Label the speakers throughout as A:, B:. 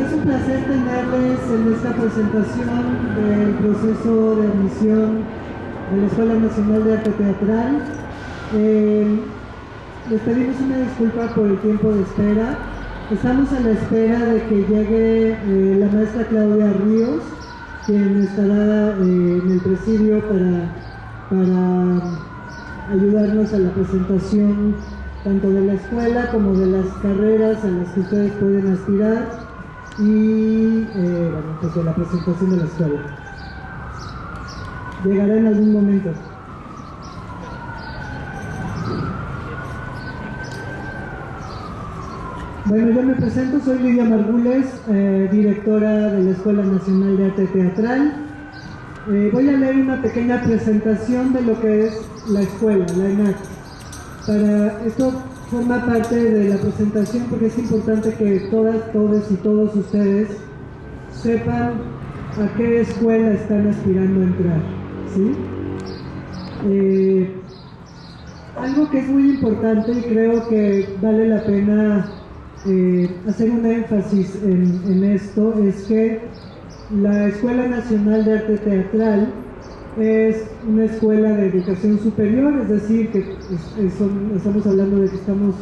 A: es un placer tenerles en esta presentación del proceso de admisión de la Escuela Nacional de Arte Teatral. Les pedimos una disculpa por el tiempo de espera. Estamos a la espera de que llegue la maestra Claudia Ríos, quien estará en el presidio para ayudarnos a la presentación tanto de la escuela como de las carreras a las que ustedes pueden aspirar y pues de la presentación de la escuela. Llegará en algún momento. Bueno, yo me presento, soy Lidia Margules, directora de la Escuela Nacional de Arte Teatral. Voy a leer una pequeña presentación de lo que es la escuela, la ENAT. Esto forma parte de la presentación porque es importante que todas, todos y todos ustedes sepan a qué escuela están aspirando a entrar, ¿sí? Algo que es muy importante y creo que vale la pena hacer un énfasis en esto es que la Escuela Nacional de Arte Teatral es una escuela de educación superior, es decir, que estamos hablando de que estamos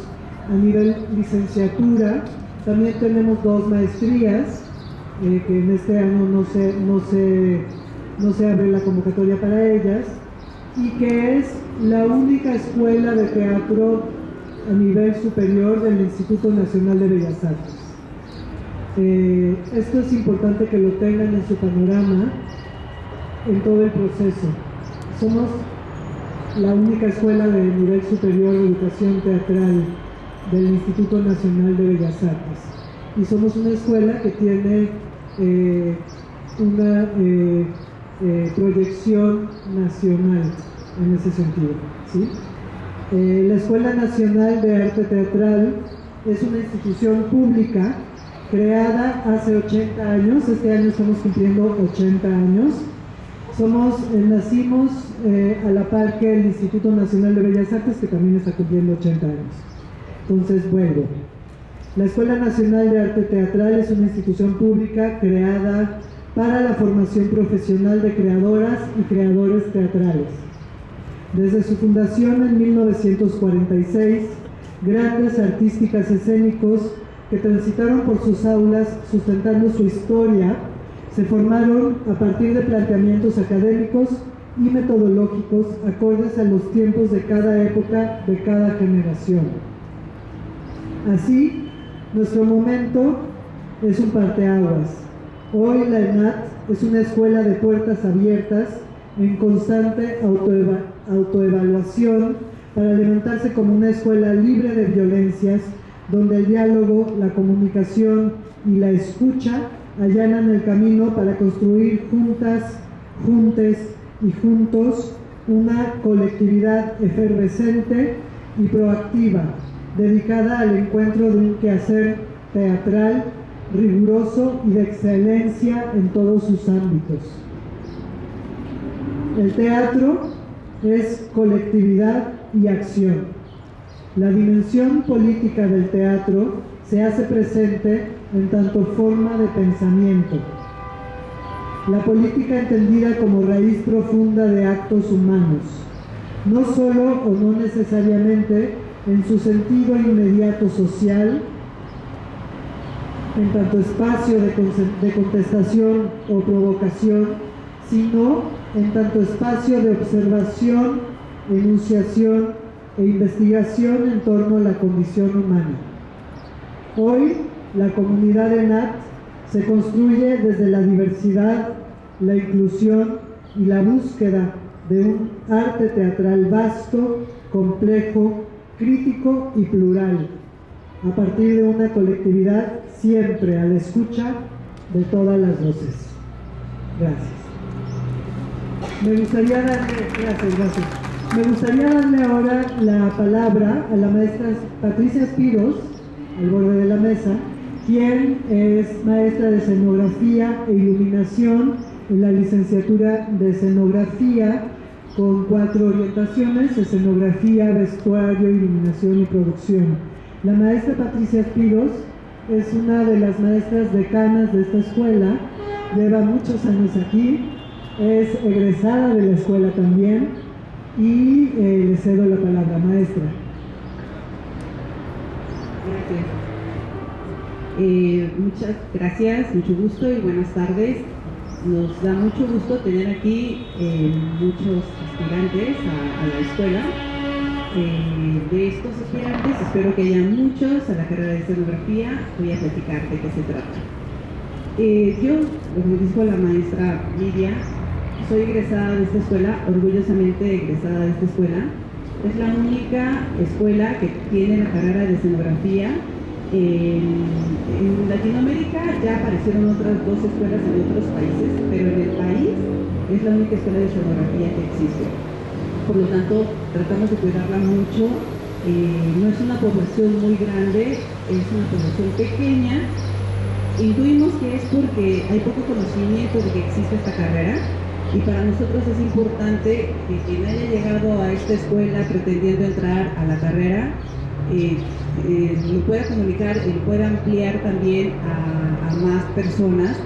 A: a nivel licenciatura. También tenemos 2 maestrías, que en este año no se abre la convocatoria para ellas, y que es la única escuela de teatro a nivel superior del Instituto Nacional de Bellas Artes. Esto es importante que lo tengan en su panorama en todo el proceso. Somos la única escuela de nivel superior de educación teatral del Instituto Nacional de Bellas Artes y somos una escuela que tiene una proyección nacional en ese sentido, ¿sí? La Escuela Nacional de Arte Teatral es una institución pública creada hace 80 años, este año estamos cumpliendo 80 años. Nacimos a la par que el Instituto Nacional de Bellas Artes, que también está cumpliendo 80 años. Entonces, vuelvo. La Escuela Nacional de Arte Teatral es una institución pública creada para la formación profesional de creadoras y creadores teatrales. Desde su fundación en 1946, grandes artísticas escénicos que transitaron por sus aulas sustentando su historia se formaron a partir de planteamientos académicos y metodológicos acordes a los tiempos de cada época, de cada generación. Así, nuestro momento es un parteaguas. Hoy la ENAT es una escuela de puertas abiertas en constante autoevaluación para levantarse como una escuela libre de violencias, donde el diálogo, la comunicación y la escucha allanan el camino para construir juntas, juntes y juntos una colectividad efervescente y proactiva, dedicada al encuentro de un quehacer teatral riguroso y de excelencia en todos sus ámbitos. El teatro es colectividad y acción. La dimensión política del teatro se hace presente en tanto forma de pensamiento. La política entendida como raíz profunda de actos humanos, no solo o no necesariamente en su sentido inmediato social, en tanto espacio de contestación o provocación, sino en tanto espacio de observación, enunciación e investigación en torno a la condición humana. Hoy, la comunidad ENAT se construye desde la diversidad, la inclusión y la búsqueda de un arte teatral vasto, complejo, crítico y plural, a partir de una colectividad siempre a la escucha de todas las voces. Gracias. Me gustaría darle ahora la palabra a la maestra Patricia Espiros, al borde de la mesa, quien es maestra de escenografía e iluminación en la licenciatura de escenografía con 4 orientaciones: escenografía, vestuario, iluminación y producción. La maestra Patricia Espiros es una de las maestras decanas de esta escuela, lleva muchos años aquí, es egresada de la escuela también y le cedo la palabra, maestra.
B: Gracias. Muchas gracias, mucho gusto y buenas tardes. Nos da mucho gusto tener aquí muchos aspirantes a la escuela. De estos aspirantes espero que haya muchos a la carrera de escenografía. Voy a platicar de qué se trata. Yo, como dijo la maestra Lidia, soy egresada de esta escuela, orgullosamente egresada de esta escuela. Es la única escuela que tiene la carrera de escenografía. En Latinoamérica ya aparecieron otras dos escuelas en otros países, pero en el país es la única escuela de escenografía que existe. Por lo tanto, tratamos de cuidarla mucho. No es una población muy grande, es una población pequeña. Intuimos que es porque hay poco conocimiento de que existe esta carrera, y para nosotros es importante que quien haya llegado a esta escuela pretendiendo entrar a la carrera lo pueda comunicar y lo pueda ampliar también a más personas,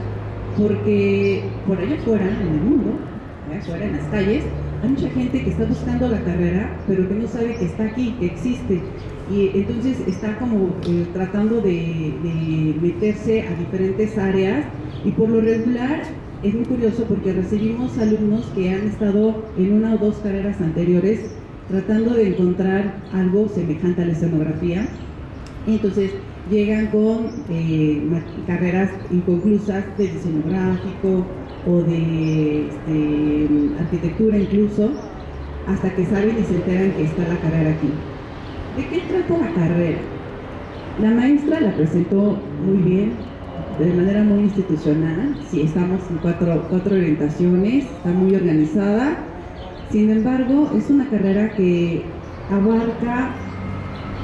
B: porque por allá afuera, en el mundo, allá afuera en las calles, hay mucha gente que está buscando la carrera, pero que no sabe que está aquí, que existe, y entonces está como tratando de meterse a diferentes áreas, y por lo regular es muy curioso porque recibimos alumnos que han estado en una o dos carreras anteriores tratando de encontrar algo semejante a la escenografía, y entonces llegan con carreras inconclusas de diseño gráfico o de arquitectura incluso, hasta que saben y se enteran que está la carrera aquí. ¿De qué trata la carrera? La maestra la presentó muy bien, de manera muy institucional. Sí, estamos en cuatro orientaciones, está muy organizada. Sin embargo, es una carrera que abarca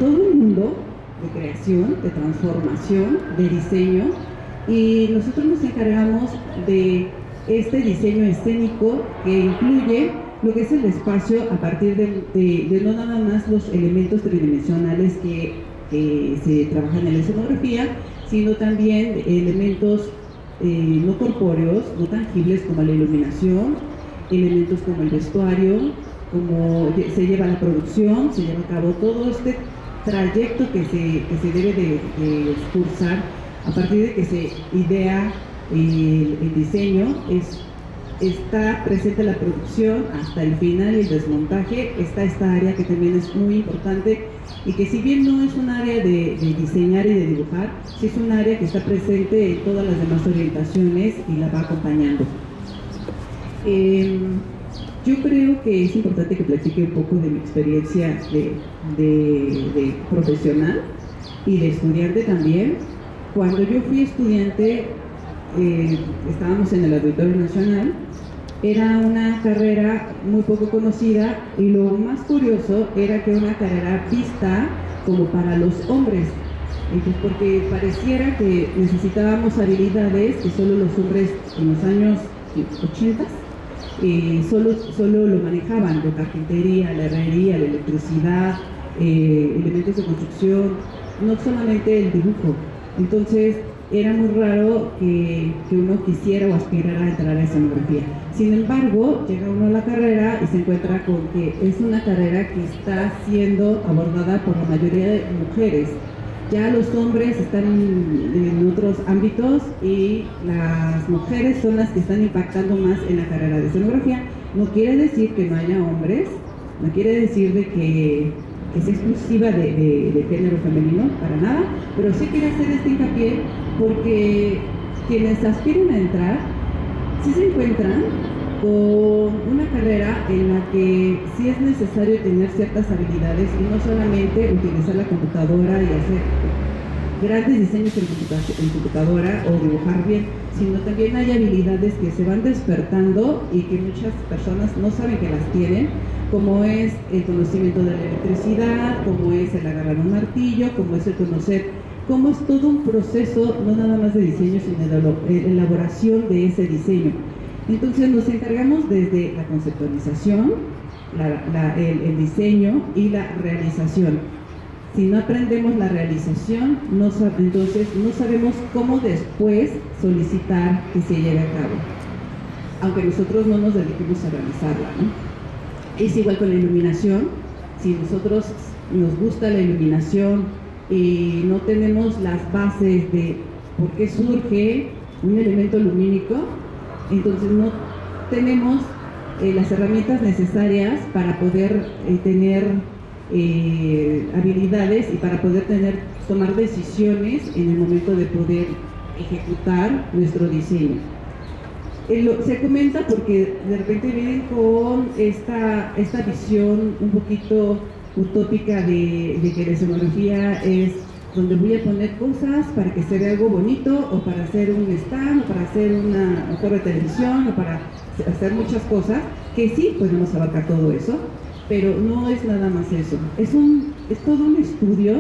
B: todo el mundo de creación, de transformación, de diseño, y nosotros nos encargamos de este diseño escénico que incluye lo que es el espacio a partir de no nada más los elementos tridimensionales que se trabajan en la escenografía, sino también elementos no corpóreos, no tangibles, como la iluminación, elementos como el vestuario, como se lleva la producción, se lleva a cabo todo este trayecto que se debe de cursar a partir de que se idea el diseño. Está presente la producción hasta el final y el desmontaje. Está esta área que también es muy importante, y que si bien no es un área de diseñar y de dibujar, sí es un área que está presente en todas las demás orientaciones y la va acompañando. Yo creo que es importante que platique un poco de mi experiencia de profesional y de estudiante también. Cuando yo fui estudiante, estábamos en el Auditorio Nacional. Era una carrera muy poco conocida, y lo más curioso era que era una carrera vista como para los hombres, porque pareciera que necesitábamos habilidades que solo los hombres en los años 80 solo lo manejaban: la carpintería, la herrería, la electricidad, elementos de construcción, no solamente el dibujo. Entonces era muy raro que uno quisiera o aspirara a entrar a escenografía. Sin embargo, llega uno a la carrera y se encuentra con que es una carrera que está siendo abordada por la mayoría de mujeres. Ya los hombres están en otros ámbitos, y las mujeres son las que están impactando más en la carrera de escenografía. No quiere decir que no haya hombres, no quiere decir de que sea exclusiva de género femenino, para nada, pero sí quiere hacer este hincapié porque quienes aspiran a entrar sí se encuentran con una carrera en la que sí es necesario tener ciertas habilidades, y no solamente utilizar la computadora y hacer grandes diseños en computadora o dibujar bien, sino también hay habilidades que se van despertando y que muchas personas no saben que las tienen, como es el conocimiento de la electricidad, como es el agarrar un martillo, como es el conocer cómo es todo un proceso, no nada más de diseño, sino de elaboración de ese diseño. Entonces nos encargamos desde la conceptualización, el diseño y la realización. Si no aprendemos la realización, entonces no sabemos cómo después solicitar que se lleve a cabo, aunque nosotros no nos dediquemos a realizarla, ¿no? Es igual con la iluminación. Si nosotros nos gusta la iluminación y no tenemos las bases de por qué surge un elemento lumínico, entonces no tenemos las herramientas necesarias para poder tener habilidades y para poder tomar decisiones en el momento de poder ejecutar nuestro diseño. Se comenta porque de repente vienen con esta visión un poquito utópica de que la escenografía es donde voy a poner cosas para que se vea algo bonito, o para hacer un stand, o para hacer una torre de televisión, o para hacer muchas cosas, que sí podemos abarcar todo eso, pero no es nada más eso. Es todo un estudio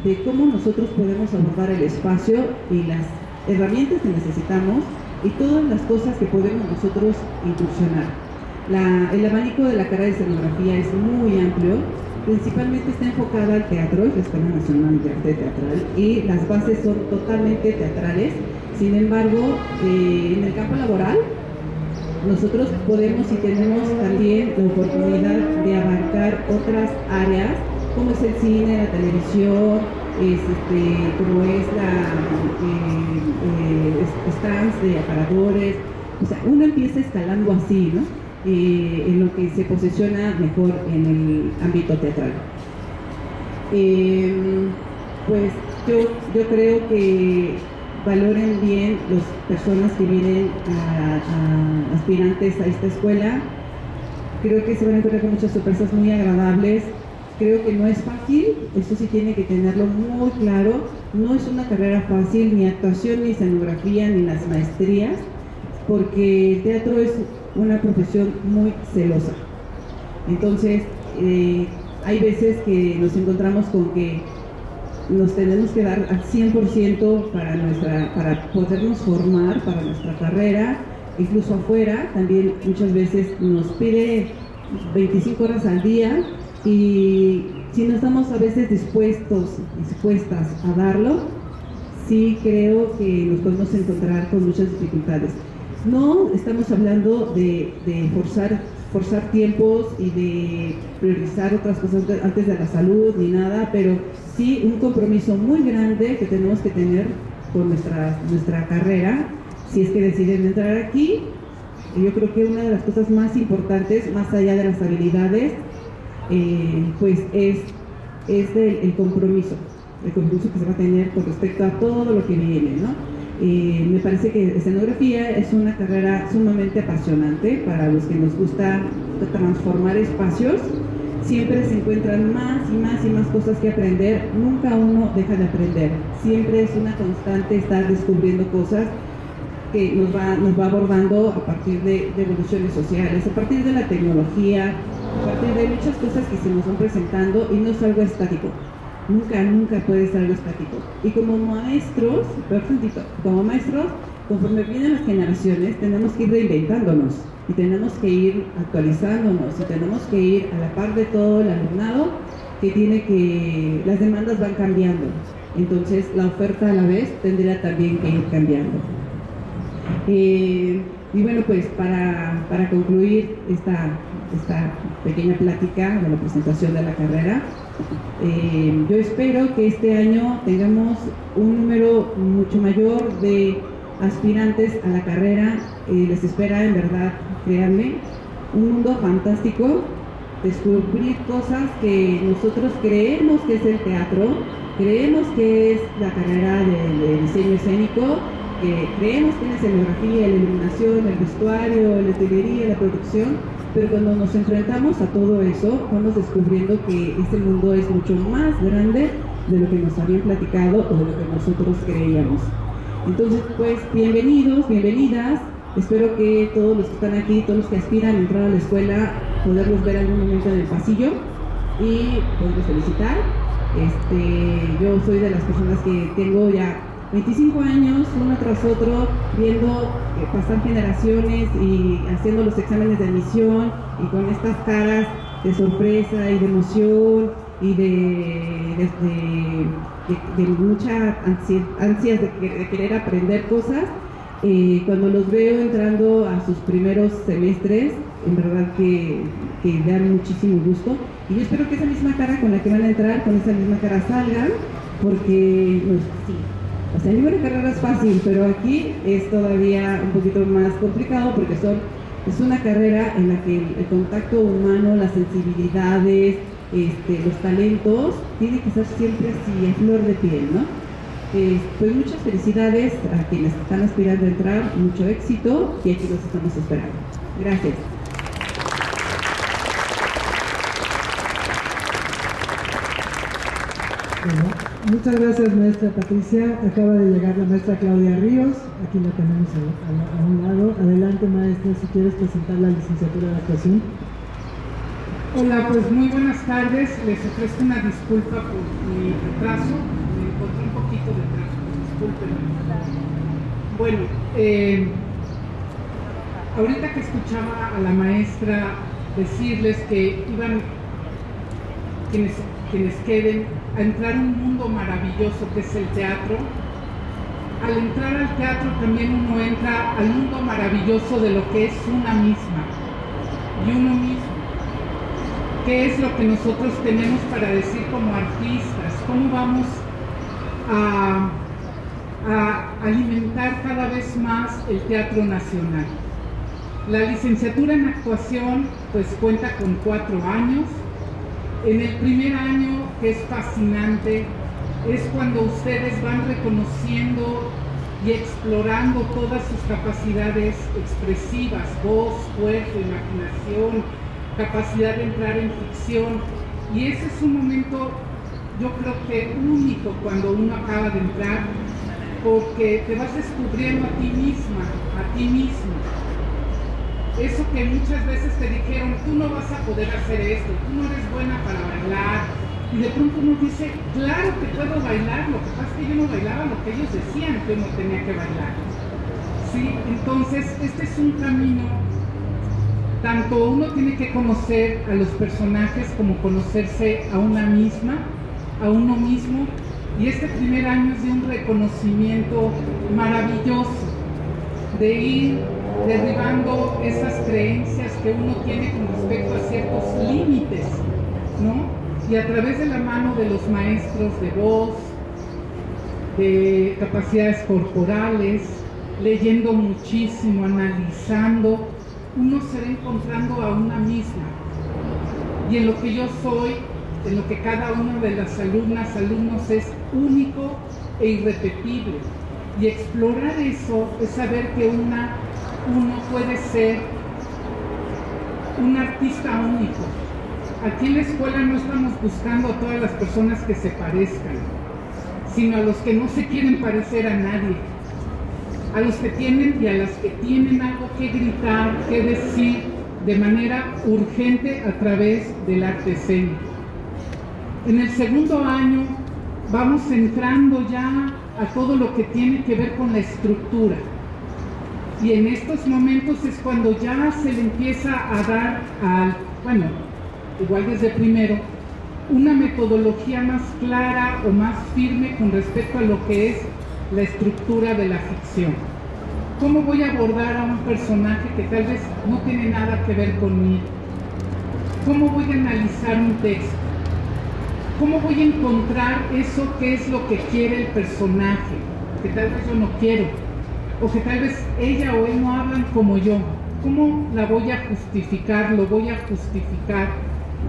B: de cómo nosotros podemos abordar el espacio y las herramientas que necesitamos y todas las cosas que podemos nosotros incursionar. El abanico de la carrera de escenografía es muy amplio. Principalmente está enfocada al teatro, la Escuela Nacional de Arte Teatral, y las bases son totalmente teatrales. Sin embargo, en el campo laboral, nosotros podemos y tenemos también la oportunidad de abarcar otras áreas, como es el cine, la televisión, como es stands de aparadores. O sea, uno empieza escalando así, ¿no? En lo que se posiciona mejor en el ámbito teatral. Pues yo creo que valoren bien las personas que vienen a aspirantes a esta escuela. Creo que se van a encontrar con muchas sorpresas muy agradables. Creo que no es fácil, eso sí tiene que tenerlo muy claro. No es una carrera fácil, ni actuación, ni escenografía, ni las maestrías, porque el teatro es una profesión muy celosa. Entonces, hay veces que nos encontramos con que nos tenemos que dar al 100% para podernos formar para nuestra carrera. Incluso afuera, también muchas veces nos pide 25 horas al día, y si no estamos a veces dispuestas a darlo, sí creo que nos podemos encontrar con muchas dificultades. No estamos hablando de forzar tiempos y de priorizar otras cosas antes de la salud ni nada, pero sí un compromiso muy grande que tenemos que tener con nuestra carrera. Si es que deciden entrar aquí, yo creo que una de las cosas más importantes, más allá de las habilidades, pues es el compromiso que se va a tener con respecto a todo lo que viene, ¿no? Me parece que escenografía es una carrera sumamente apasionante para los que nos gusta transformar espacios. Siempre se encuentran más y más y más cosas que aprender. Nunca uno deja de aprender. Siempre es una constante estar descubriendo cosas que nos va abordando a partir de evoluciones sociales, a partir de la tecnología, a partir de muchas cosas que se nos van presentando, y no es algo estático. Nunca puede ser algo estático. Y como maestros, conforme vienen las generaciones, tenemos que ir reinventándonos, y tenemos que ir actualizándonos, y tenemos que ir a la par de todo el alumnado, las demandas van cambiando. Entonces, la oferta a la vez tendría también que ir cambiando. Y bueno, pues para concluir esta pequeña plática de la presentación de la carrera, yo espero que este año tengamos un número mucho mayor de aspirantes a la carrera. Les espera, en verdad, créanme, un mundo fantástico, descubrir cosas que nosotros creemos que es el teatro, creemos que es la carrera de diseño escénico, que creemos que es la escenografía, la iluminación, el vestuario, la utilería, la producción, pero cuando nos enfrentamos a todo eso, vamos descubriendo que este mundo es mucho más grande de lo que nos habían platicado o de lo que nosotros creíamos. Entonces, pues, bienvenidos, bienvenidas. Espero que todos los que están aquí, todos los que aspiran a entrar a la escuela, poderlos ver algún momento en el pasillo y poderlos felicitar. Yo soy de las personas que tengo ya 25 años, uno tras otro, viendo pasar generaciones y haciendo los exámenes de admisión, y con estas caras de sorpresa y de emoción y de mucha ansias de querer aprender cosas. Cuando los veo entrando a sus primeros semestres, en verdad que dan muchísimo gusto, y yo espero que esa misma cara con la que van a entrar, con esa misma cara salgan, porque pues, sí, o sea, ninguna carrera es fácil, pero aquí es todavía un poquito más complicado porque es una carrera en la que el contacto humano, las sensibilidades, los talentos, tiene que ser siempre así, a flor de piel, ¿no? Pues muchas felicidades a quienes están aspirando a entrar, mucho éxito, y aquí los estamos esperando. Gracias.
A: Bueno, muchas gracias, maestra Patricia. Acaba de llegar la maestra Claudia Ríos, aquí la tenemos a un lado. Adelante, maestra, si quieres presentar la licenciatura de actuación.
C: Hola, pues muy buenas tardes. Les ofrezco una disculpa por mi retraso. Me encontré un poquito de tráfico, discúlpenme. Bueno, ahorita que escuchaba a la maestra decirles que iban quienes queden a entrar a un mundo maravilloso que es el teatro. Al entrar al teatro también uno entra al mundo maravilloso de lo que es una misma y uno mismo. ¿Qué es lo que nosotros tenemos para decir como artistas? ¿Cómo vamos a alimentar cada vez más el Teatro Nacional? La licenciatura en actuación pues cuenta con 4 años. En el primer año, que es fascinante, es cuando ustedes van reconociendo y explorando todas sus capacidades expresivas, voz, cuerpo, imaginación, capacidad de entrar en ficción, y ese es un momento, yo creo que único cuando uno acaba de entrar, porque te vas descubriendo a ti misma, a ti mismo. Eso que muchas veces te dijeron, tú no vas a poder hacer esto, tú no eres buena para bailar, y de pronto uno dice, claro que puedo bailar, lo que pasa es que yo no bailaba lo que ellos decían que uno tenía que bailar. ¿Sí? Entonces, este es un camino. Tanto uno tiene que conocer a los personajes como conocerse a una misma, a uno mismo, y este primer año es de un reconocimiento maravilloso, de ir derribando esas creencias que uno tiene con respecto a ciertos límites, ¿no? Y a través de la mano de los maestros de voz, de capacidades corporales, leyendo muchísimo, analizando, uno se va encontrando a una misma, y en lo que yo soy, en lo que cada una de las alumnos es único e irrepetible, y explorar eso es saber que uno puede ser un artista único. Aquí en la escuela no estamos buscando a todas las personas que se parezcan, sino a los que no se quieren parecer a nadie, a los que tienen y a las que tienen algo que gritar, que decir de manera urgente a través del arte escénico. En el segundo año vamos entrando ya a todo lo que tiene que ver con la estructura, y en estos momentos es cuando ya se le empieza a dar igual desde primero, una metodología más clara o más firme con respecto a lo que es la estructura de la ficción. ¿Cómo voy a abordar a un personaje que tal vez no tiene nada que ver conmigo? ¿Cómo voy a analizar un texto? ¿Cómo voy a encontrar eso que es lo que quiere el personaje, que tal vez yo no quiero? O que tal vez ella o él no hablan como yo. ¿Cómo la voy a justificar, lo voy a justificar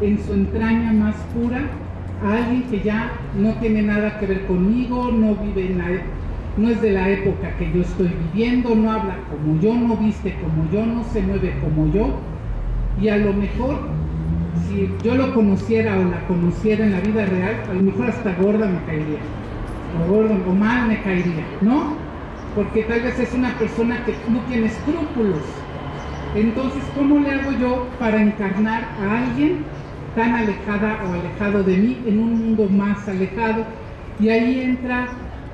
C: en su entraña más pura a alguien que ya no tiene nada que ver conmigo, no vive no es de la época que yo estoy viviendo, no habla como yo, no viste como yo, no se mueve como yo, y a lo mejor si yo lo conociera o la conociera en la vida real, a lo mejor hasta gorda me caería, o gordo o mal me caería, ¿no? Porque tal vez es una persona que no tiene escrúpulos. Entonces, ¿cómo le hago yo para encarnar a alguien tan alejada o alejado de mí en un mundo más alejado? Y ahí entra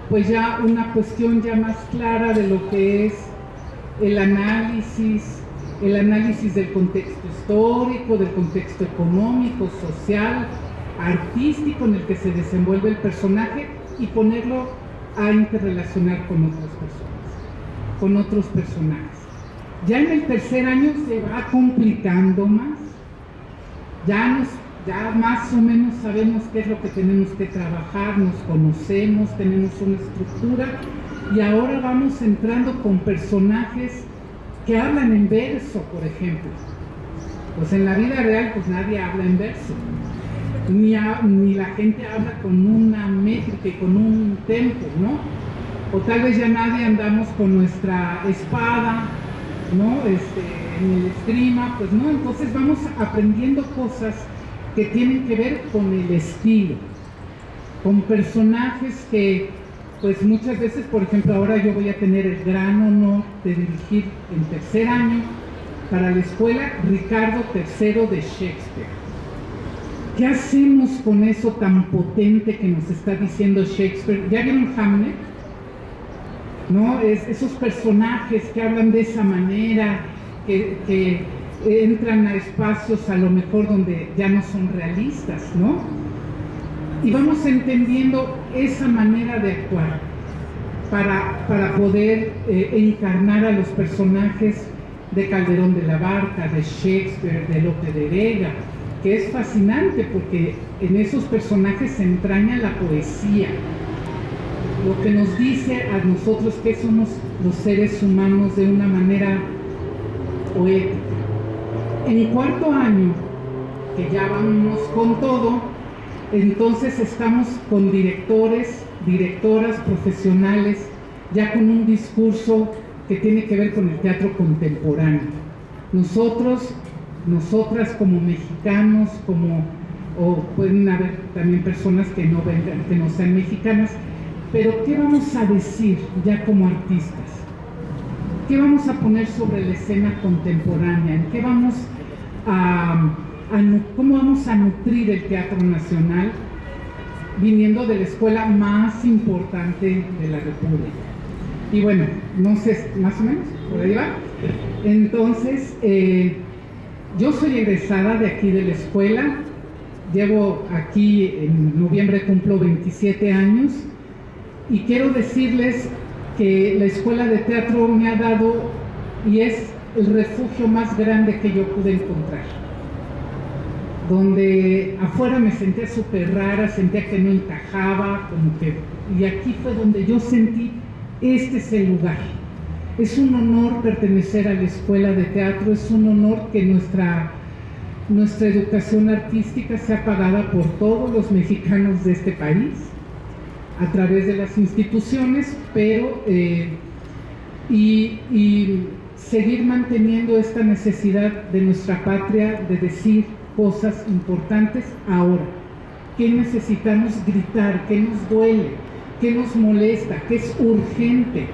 C: pues ya una cuestión ya más clara de lo que es el análisis del contexto histórico, del contexto económico, social, artístico en el que se desenvuelve el personaje y ponerlo a interrelacionar con otras personas, con otros personajes. Ya en el tercer año se va complicando más, ya más o menos sabemos qué es lo que tenemos que trabajar, nos conocemos, tenemos una estructura y ahora vamos entrando con personajes que hablan en verso, por ejemplo. Pues en la vida real pues nadie habla en verso, ni la gente habla con una métrica y con un tempo, ¿no? O tal vez ya nadie andamos con nuestra espada, ¿no? En el esgrima, pues no, entonces vamos aprendiendo cosas que tienen que ver con el estilo, con personajes que pues muchas veces, por ejemplo, ahora yo voy a tener el gran honor de dirigir en tercer año para la escuela Ricardo III de Shakespeare. ¿Qué hacemos con eso tan potente que nos está diciendo Shakespeare? ¿Ya vieron Hamlet? ¿No? Esos personajes que hablan de esa manera, que entran a espacios a lo mejor donde ya no son realistas, ¿no? Y vamos entendiendo esa manera de actuar para poder encarnar a los personajes de Calderón de la Barca, de Shakespeare, de Lope de Vega, que es fascinante porque en esos personajes se entraña la poesía, lo que nos dice a nosotros que somos los seres humanos de una manera poética. En cuarto año, que ya vamos con todo, entonces estamos con directores, directoras profesionales, ya con un discurso que tiene que ver con el teatro contemporáneo. Nosotras como mexicanos, o pueden haber también personas que no vengan, que no sean mexicanas, pero ¿qué vamos a decir ya como artistas? ¿Qué vamos a poner sobre la escena contemporánea? ¿En qué vamos cómo vamos a nutrir el Teatro Nacional viniendo de la escuela más importante de la República? Y bueno, no sé, más o menos, por ahí va. Entonces, yo soy egresada de aquí de la escuela, llevo aquí, en noviembre cumplo 27 años, y quiero decirles que la escuela de teatro me ha dado, y es el refugio más grande que yo pude encontrar, donde afuera me sentía súper rara, sentía que no encajaba, y aquí fue donde yo sentí, este es el lugar. Es un honor pertenecer a la escuela de teatro, es un honor que nuestra educación artística sea pagada por todos los mexicanos de este país, a través de las instituciones, pero y seguir manteniendo esta necesidad de nuestra patria de decir cosas importantes ahora. ¿Qué necesitamos gritar? ¿Qué nos duele? ¿Qué nos molesta? ¿Qué es urgente?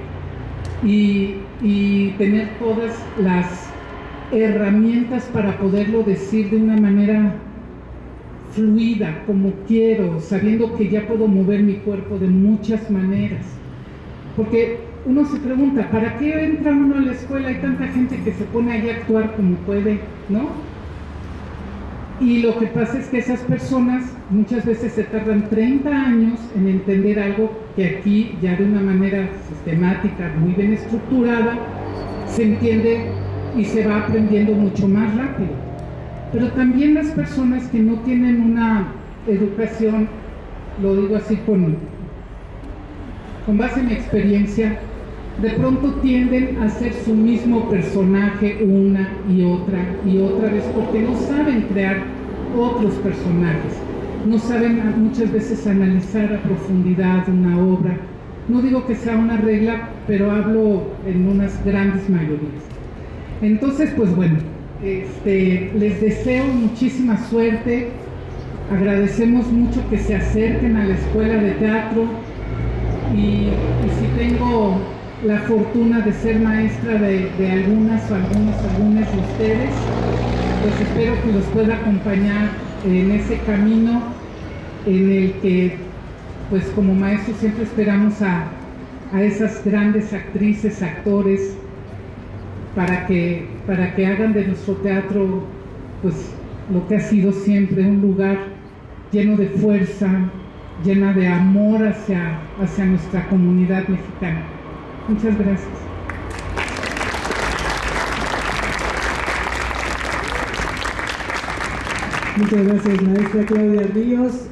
C: Y tener todas las herramientas para poderlo decir de una manera fluida, como quiero, sabiendo que ya puedo mover mi cuerpo de muchas maneras. Porque uno se pregunta, ¿para qué entra uno a la escuela? Hay tanta gente que se pone ahí a actuar como puede, ¿no? Y lo que pasa es que esas personas muchas veces se tardan 30 años en entender algo que aquí ya de una manera sistemática, muy bien estructurada, se entiende y se va aprendiendo mucho más rápido. Pero también las personas que no tienen una educación, lo digo así con base en mi experiencia, de pronto tienden a hacer su mismo personaje una y otra vez porque no saben crear otros personajes, no saben muchas veces analizar a profundidad una obra. No digo que sea una regla, pero hablo en unas grandes mayorías. Entonces, pues bueno, les deseo muchísima suerte, agradecemos mucho que se acerquen a la escuela de teatro y si tengo la fortuna de ser maestra de algunas o algunos de ustedes, pues espero que los pueda acompañar en ese camino en el que, pues como maestros siempre esperamos a esas grandes actrices, actores, para que hagan de nuestro teatro, pues lo que ha sido siempre un lugar lleno de fuerza, llena de amor hacia nuestra comunidad mexicana. Muchas gracias.
A: Muchas gracias, maestra Claudia Ríos.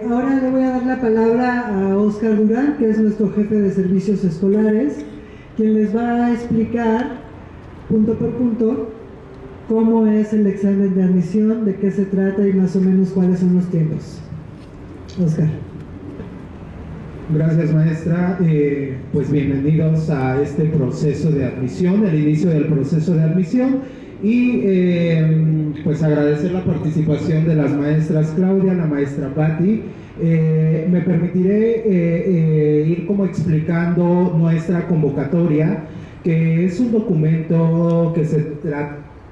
A: Ahora le voy a dar la palabra a Óscar Durán, que es nuestro jefe de servicios escolares, quien les va a explicar punto por punto cómo es el examen de admisión, de qué se trata y más o menos cuáles son los tiempos. Óscar.
D: Gracias, maestra. Pues bienvenidos a este proceso de admisión, el inicio del proceso de admisión. Y pues agradecer la participación de las maestras Claudia, la maestra Patti. Me permitiré ir como explicando nuestra convocatoria, que es un documento que se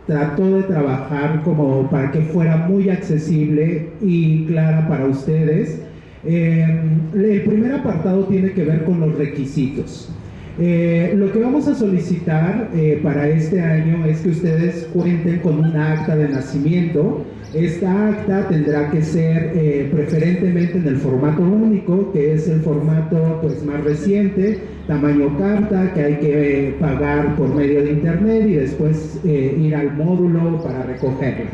D: trató de trabajar como para que fuera muy accesible y clara para ustedes. El primer apartado tiene que ver con los requisitos. Lo que vamos a solicitar para este año es que ustedes cuenten con una acta de nacimiento. Esta acta tendrá que ser preferentemente en el formato único, que es el formato pues más reciente, tamaño carta, que hay que pagar por medio de internet y después ir al módulo para recogerla.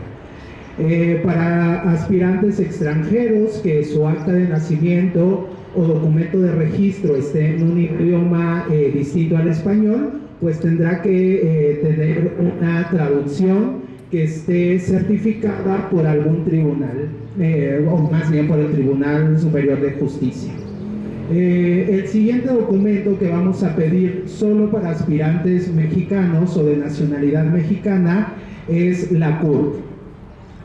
D: Para aspirantes extranjeros, que su acta de nacimiento o documento de registro esté en un idioma distinto al español, pues tendrá que tener una traducción que esté certificada por algún tribunal, o más bien por el Tribunal Superior de Justicia. El siguiente documento que vamos a pedir solo para aspirantes mexicanos o de nacionalidad mexicana es la CURP.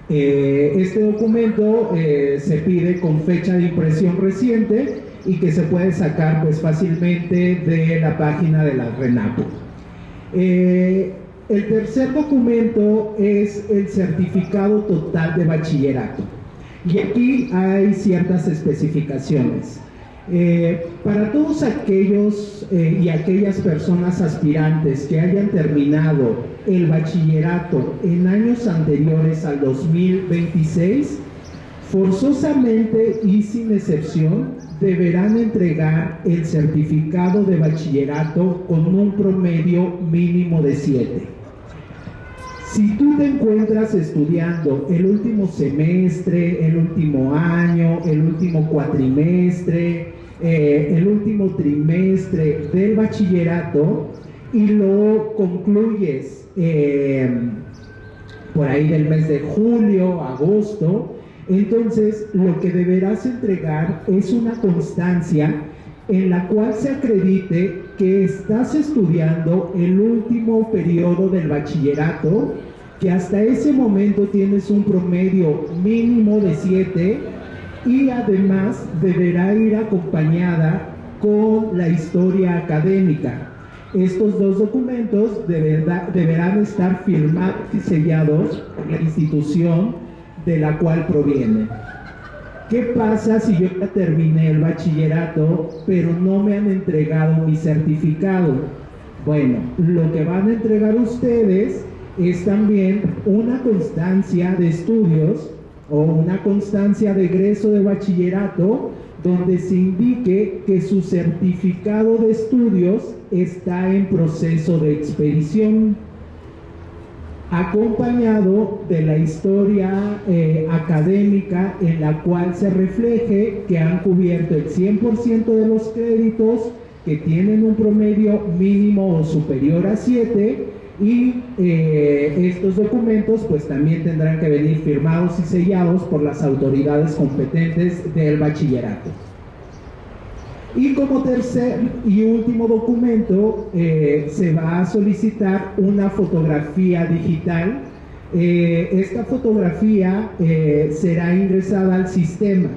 D: Este documento se pide con fecha de impresión reciente y que se puede sacar pues fácilmente de la página de la RENAPO. El tercer documento es el certificado total de bachillerato, y aquí hay ciertas especificaciones. Para todos aquellos y aquellas personas aspirantes que hayan terminado el bachillerato en años anteriores al 2026, forzosamente y sin excepción deberán entregar el certificado de bachillerato con un promedio mínimo de 7. Si tú te encuentras estudiando el último semestre, el último año, el último cuatrimestre, el último trimestre del bachillerato y lo concluyes por ahí del mes de julio, agosto, entonces lo que deberás entregar es una constancia en la cual se acredite que estás estudiando el último periodo del bachillerato, que hasta ese momento tienes un promedio mínimo de 7 y además deberá ir acompañada con la historia académica. Estos dos documentos deberán estar firmados y sellados por la institución de la cual provienen. ¿Qué pasa si yo ya terminé el bachillerato, pero no me han entregado mi certificado? Bueno, lo que van a entregar ustedes es también una constancia de estudios o una constancia de egreso de bachillerato donde se indique que su certificado de estudios está en proceso de expedición, acompañado de la historia académica en la cual se refleje que han cubierto el 100% de los créditos, que tienen un promedio mínimo o superior a 7, y estos documentos pues también tendrán que venir firmados y sellados por las autoridades competentes del bachillerato. Y como tercer y último documento se va a solicitar una fotografía digital. Esta fotografía será ingresada al sistema.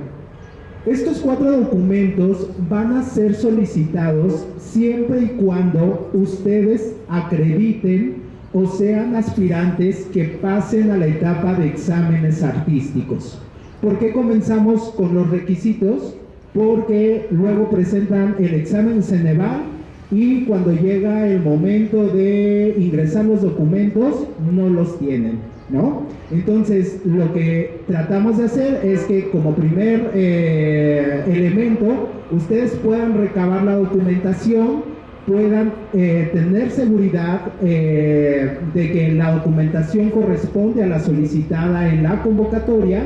D: Estos 4 documentos van a ser solicitados siempre y cuando ustedes acrediten o sean aspirantes que pasen a la etapa de exámenes artísticos. ¿Por qué comenzamos con los requisitos? Porque luego presentan el examen Ceneval y cuando llega el momento de ingresar los documentos no los tienen. ¿no? Entonces, lo que tratamos de hacer es que como primer elemento, ustedes puedan recabar la documentación, puedan tener seguridad de que la documentación corresponde a la solicitada en la convocatoria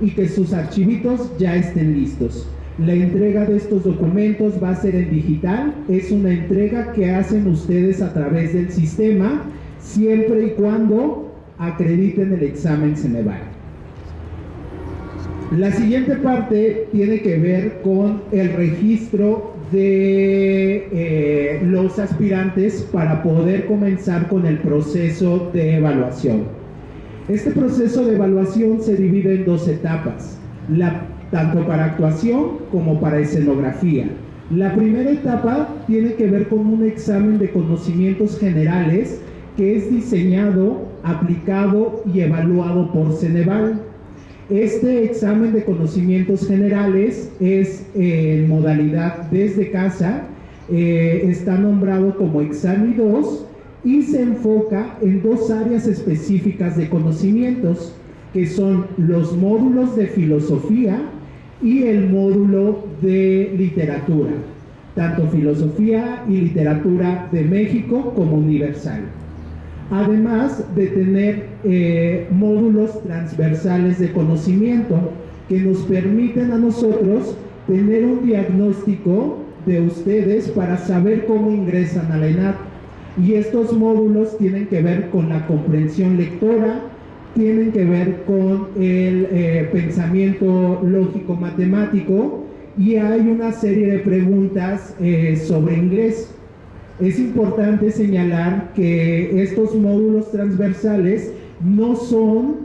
D: y que sus archivitos ya estén listos. La entrega de estos documentos va a ser en digital, es una entrega que hacen ustedes a través del sistema, siempre y cuando acrediten el examen Ceneval. La siguiente parte tiene que ver con el registro de los aspirantes para poder comenzar con el proceso de evaluación. Este proceso de evaluación se divide en dos etapas, tanto para actuación como para escenografía. La primera etapa tiene que ver con un examen de conocimientos generales que es diseñado, aplicado y evaluado por Ceneval. Este examen de conocimientos generales es en modalidad desde casa, está nombrado como Examen 2 y se enfoca en dos áreas específicas de conocimientos, que son los módulos de filosofía y el módulo de literatura, tanto filosofía y literatura de México como universal. Además de tener módulos transversales de conocimiento que nos permiten a nosotros tener un diagnóstico de ustedes para saber cómo ingresan a la ENAD. Y estos módulos tienen que ver con la comprensión lectora, tienen que ver con el pensamiento lógico matemático, y hay una serie de preguntas sobre inglés. Es importante señalar que estos módulos transversales no son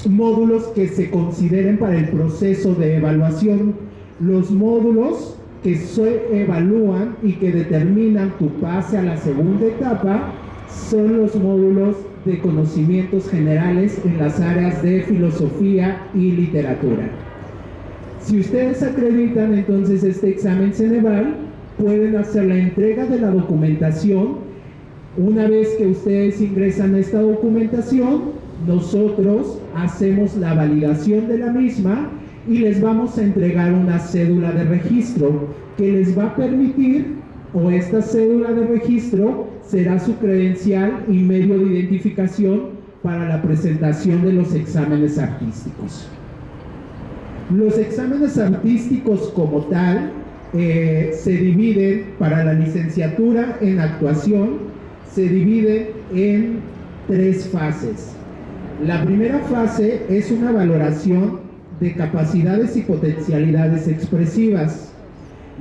D: módulos que se consideren para el proceso de evaluación. Los módulos que se evalúan y que determinan tu pase a la segunda etapa son los módulos de conocimientos generales en las áreas de filosofía y literatura. Si ustedes acreditan entonces este examen Ceneval, pueden hacer la entrega de la documentación. Una vez que ustedes ingresan esta documentación, nosotros hacemos la validación de la misma y les vamos a entregar una cédula de registro que les va a permitir, o esta cédula de registro será su credencial y medio de identificación para la presentación de los exámenes artísticos. Los exámenes artísticos como tal se dividen para la licenciatura en actuación, se dividen en tres fases. La primera fase es una valoración de capacidades y potencialidades expresivas.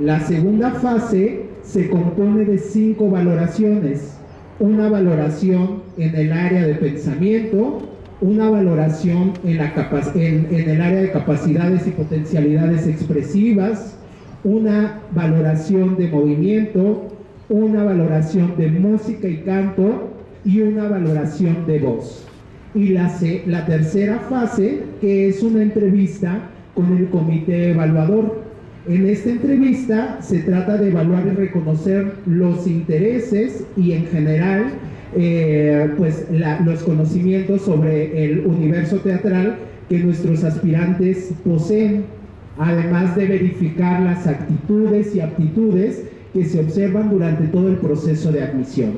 D: La segunda fase se compone de 5 valoraciones: una valoración en el área de pensamiento, una valoración en el área de capacidades y potencialidades expresivas, una valoración de movimiento, una valoración de música y canto y una valoración de voz. Y la tercera fase, que es una entrevista con el comité evaluador. En esta entrevista se trata de evaluar y reconocer los intereses y en general los conocimientos sobre el universo teatral que nuestros aspirantes poseen, además de verificar las actitudes y aptitudes que se observan durante todo el proceso de admisión.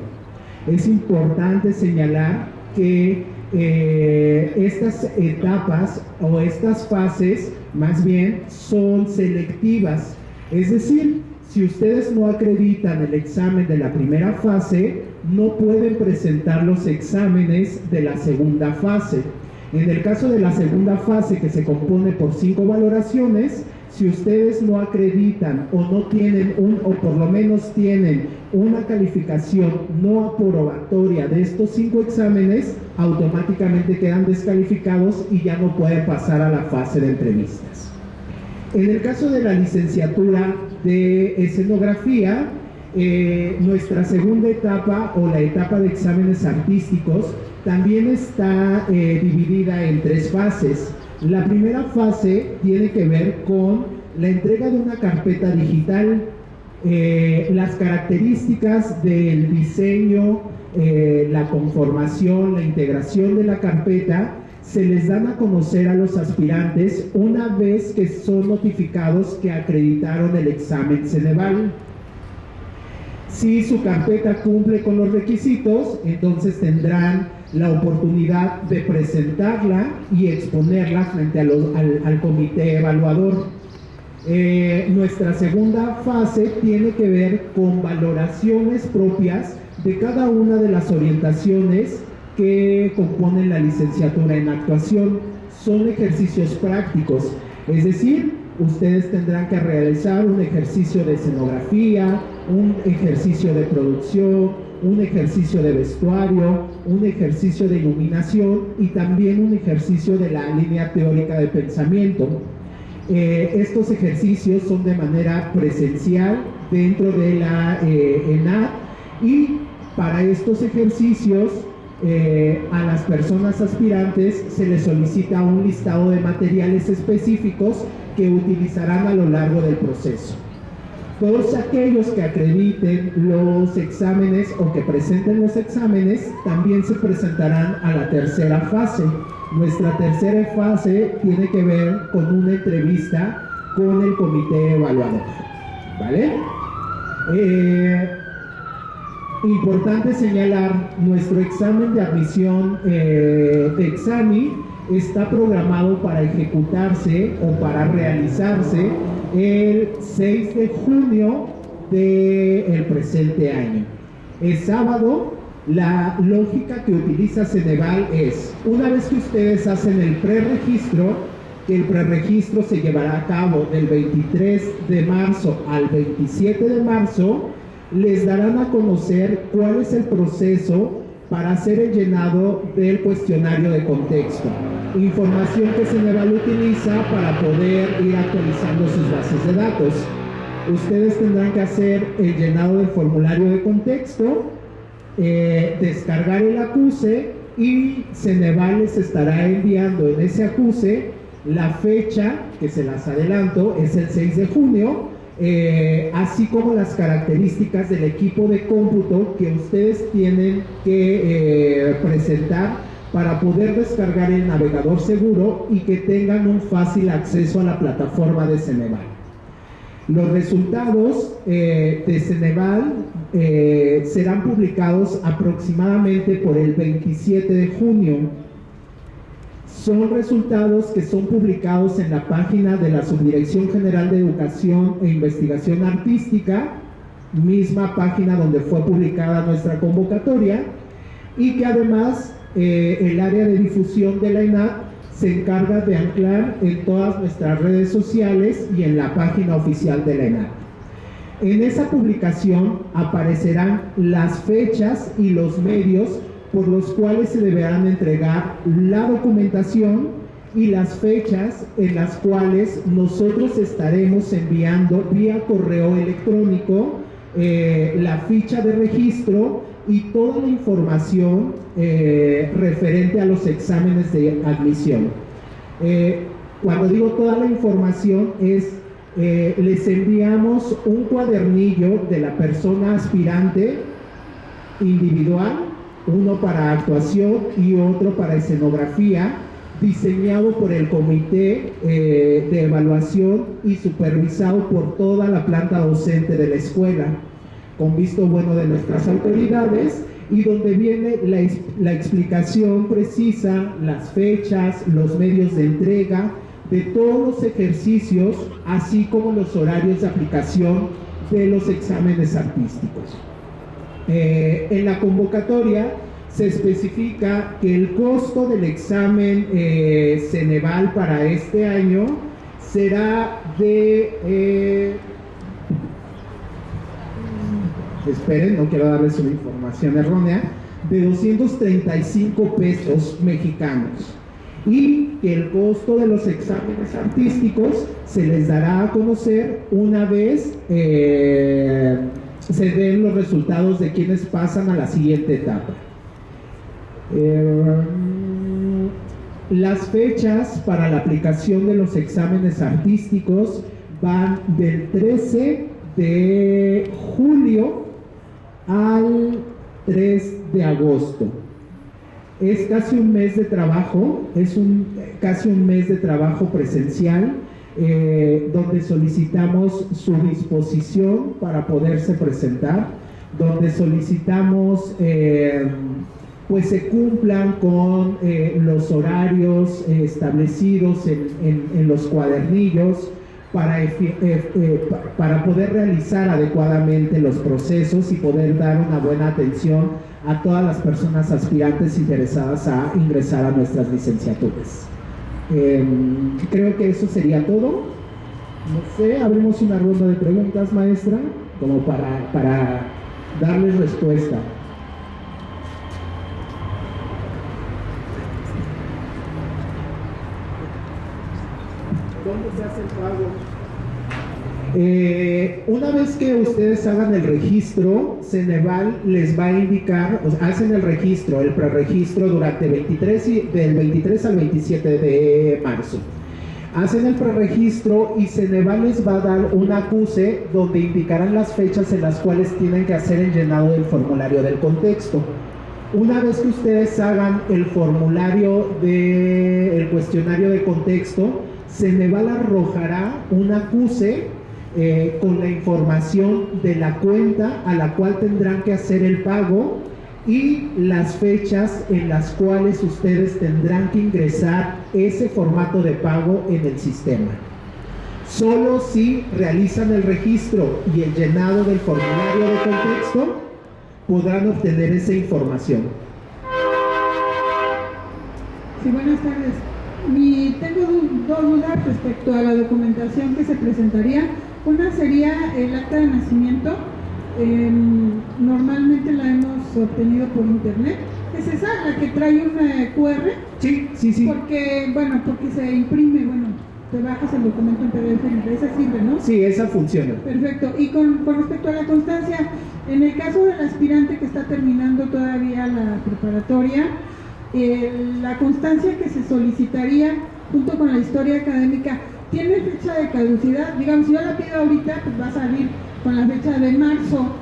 D: Es importante señalar que estas etapas o estas fases más bien son selectivas, es decir, si ustedes no acreditan el examen de la primera fase, no pueden presentar los exámenes de la segunda fase. En el caso de la segunda fase, que se compone por 5 valoraciones, si ustedes no acreditan o no tienen o por lo menos tienen una calificación no aprobatoria de estos 5 exámenes, automáticamente quedan descalificados y ya no pueden pasar a la fase de entrevistas. En el caso de la licenciatura de escenografía, nuestra segunda etapa o la etapa de exámenes artísticos también está dividida en 3 fases. La primera fase tiene que ver con la entrega de una carpeta digital Las características del diseño, la conformación, la integración de la carpeta se les dan a conocer a los aspirantes una vez que son notificados que acreditaron el examen Ceneval. Si su carpeta cumple con los requisitos, entonces tendrán la oportunidad de presentarla y exponerla frente al comité evaluador. Nuestra segunda fase tiene que ver con valoraciones propias de cada una de las orientaciones que componen la licenciatura en actuación. Son ejercicios prácticos, es decir, ustedes tendrán que realizar un ejercicio de escenografía, un ejercicio de producción, un ejercicio de vestuario, un ejercicio de iluminación y también un ejercicio de la línea teórica de pensamiento. Estos ejercicios son de manera presencial dentro de la ENAD, y para estos ejercicios a las personas aspirantes se les solicita un listado de materiales específicos que utilizarán a lo largo del proceso. Todos aquellos que acrediten los exámenes o que presenten los exámenes también se presentarán a la tercera fase. Nuestra tercera fase tiene que ver con una entrevista con el comité evaluador, ¿vale? Importante señalar, nuestro examen de admisión de examen está programado para ejecutarse o para realizarse el 6 de junio del presente año. El sábado, la lógica que utiliza Ceneval es, una vez que ustedes hacen el preregistro, que el preregistro se llevará a cabo del 23 de marzo al 27 de marzo, les darán a conocer cuál es el proceso para hacer el llenado del cuestionario de contexto, información que Ceneval utiliza para poder ir actualizando sus bases de datos. Ustedes tendrán que hacer el llenado del formulario de contexto, descargar el acuse, y Ceneval les estará enviando en ese acuse la fecha, que se las adelanto, es el 6 de junio, así como las características del equipo de cómputo que ustedes tienen que presentar para poder descargar el navegador seguro y que tengan un fácil acceso a la plataforma de Ceneval. Los resultados de Ceneval serán publicados aproximadamente por el 27 de junio. Son resultados que son publicados en la página de la Subdirección General de Educación e Investigación Artística, misma página donde fue publicada nuestra convocatoria, y que además el área de difusión de la ENAD se encarga de anclar en todas nuestras redes sociales y en la página oficial de la ENAD. En esa publicación aparecerán las fechas y los medios por los cuales se deberán entregar la documentación y las fechas en las cuales nosotros estaremos enviando vía correo electrónico la ficha de registro y toda la información referente a los exámenes de admisión. Cuando digo toda la información es, les enviamos un cuadernillo de la persona aspirante individual, uno para actuación y otro para escenografía, diseñado por el comité de evaluación y supervisado por toda la planta docente de la escuela, con visto bueno de nuestras autoridades, y donde viene la explicación precisa, las fechas, los medios de entrega de todos los ejercicios, así como los horarios de aplicación de los exámenes artísticos. En la convocatoria se especifica que el costo del examen Ceneval para este año será de esperen, no quiero darles una información errónea, de 235 pesos mexicanos, y que el costo de los exámenes artísticos se les dará a conocer una vez se den los resultados de quienes pasan a la siguiente etapa. Las fechas para la aplicación de los exámenes artísticos van del 13 de julio al 3 de agosto. Es casi un mes de trabajo, casi un mes de trabajo presencial, donde solicitamos su disposición para poderse presentar, donde solicitamos pues se cumplan con los horarios establecidos en los cuadernillos para poder realizar adecuadamente los procesos y poder dar una buena atención a todas las personas aspirantes interesadas a ingresar a nuestras licenciaturas. Creo que eso sería todo. No sé, abrimos una ronda de preguntas, maestra, como para darles respuesta. ¿Dónde se hace el pago? Una vez que ustedes hagan el registro, Ceneval les va a indicar, o sea, hacen el registro, el preregistro durante del 23 al 27 de marzo. Hacen el preregistro y Ceneval les va a dar un acuse donde indicarán las fechas en las cuales tienen que hacer el llenado del formulario del contexto. Una vez que ustedes hagan el formulario el cuestionario de contexto, Ceneval arrojará un acuse con la información de la cuenta a la cual tendrán que hacer el pago y las fechas en las cuales ustedes tendrán que ingresar ese formato de pago en el sistema. Solo si realizan el registro y el llenado del formulario de contexto podrán obtener esa información.
E: Sí, buenas tardes. Tengo dos dudas respecto a la documentación que se presentaría. Una sería el acta de nacimiento. Normalmente la hemos obtenido por internet. ¿Es esa la que trae un QR?
D: Sí.
E: Porque se imprime, te bajas el documento en PDF, esa sirve, ¿no?
D: Sí, esa funciona.
E: Perfecto. Y con respecto a la constancia, en el caso del aspirante que está terminando todavía la preparatoria, la constancia que se solicitaría junto con la historia académica, ¿tiene fecha de caducidad? Digamos, si yo la pido ahorita, pues va a salir con la fecha de marzo,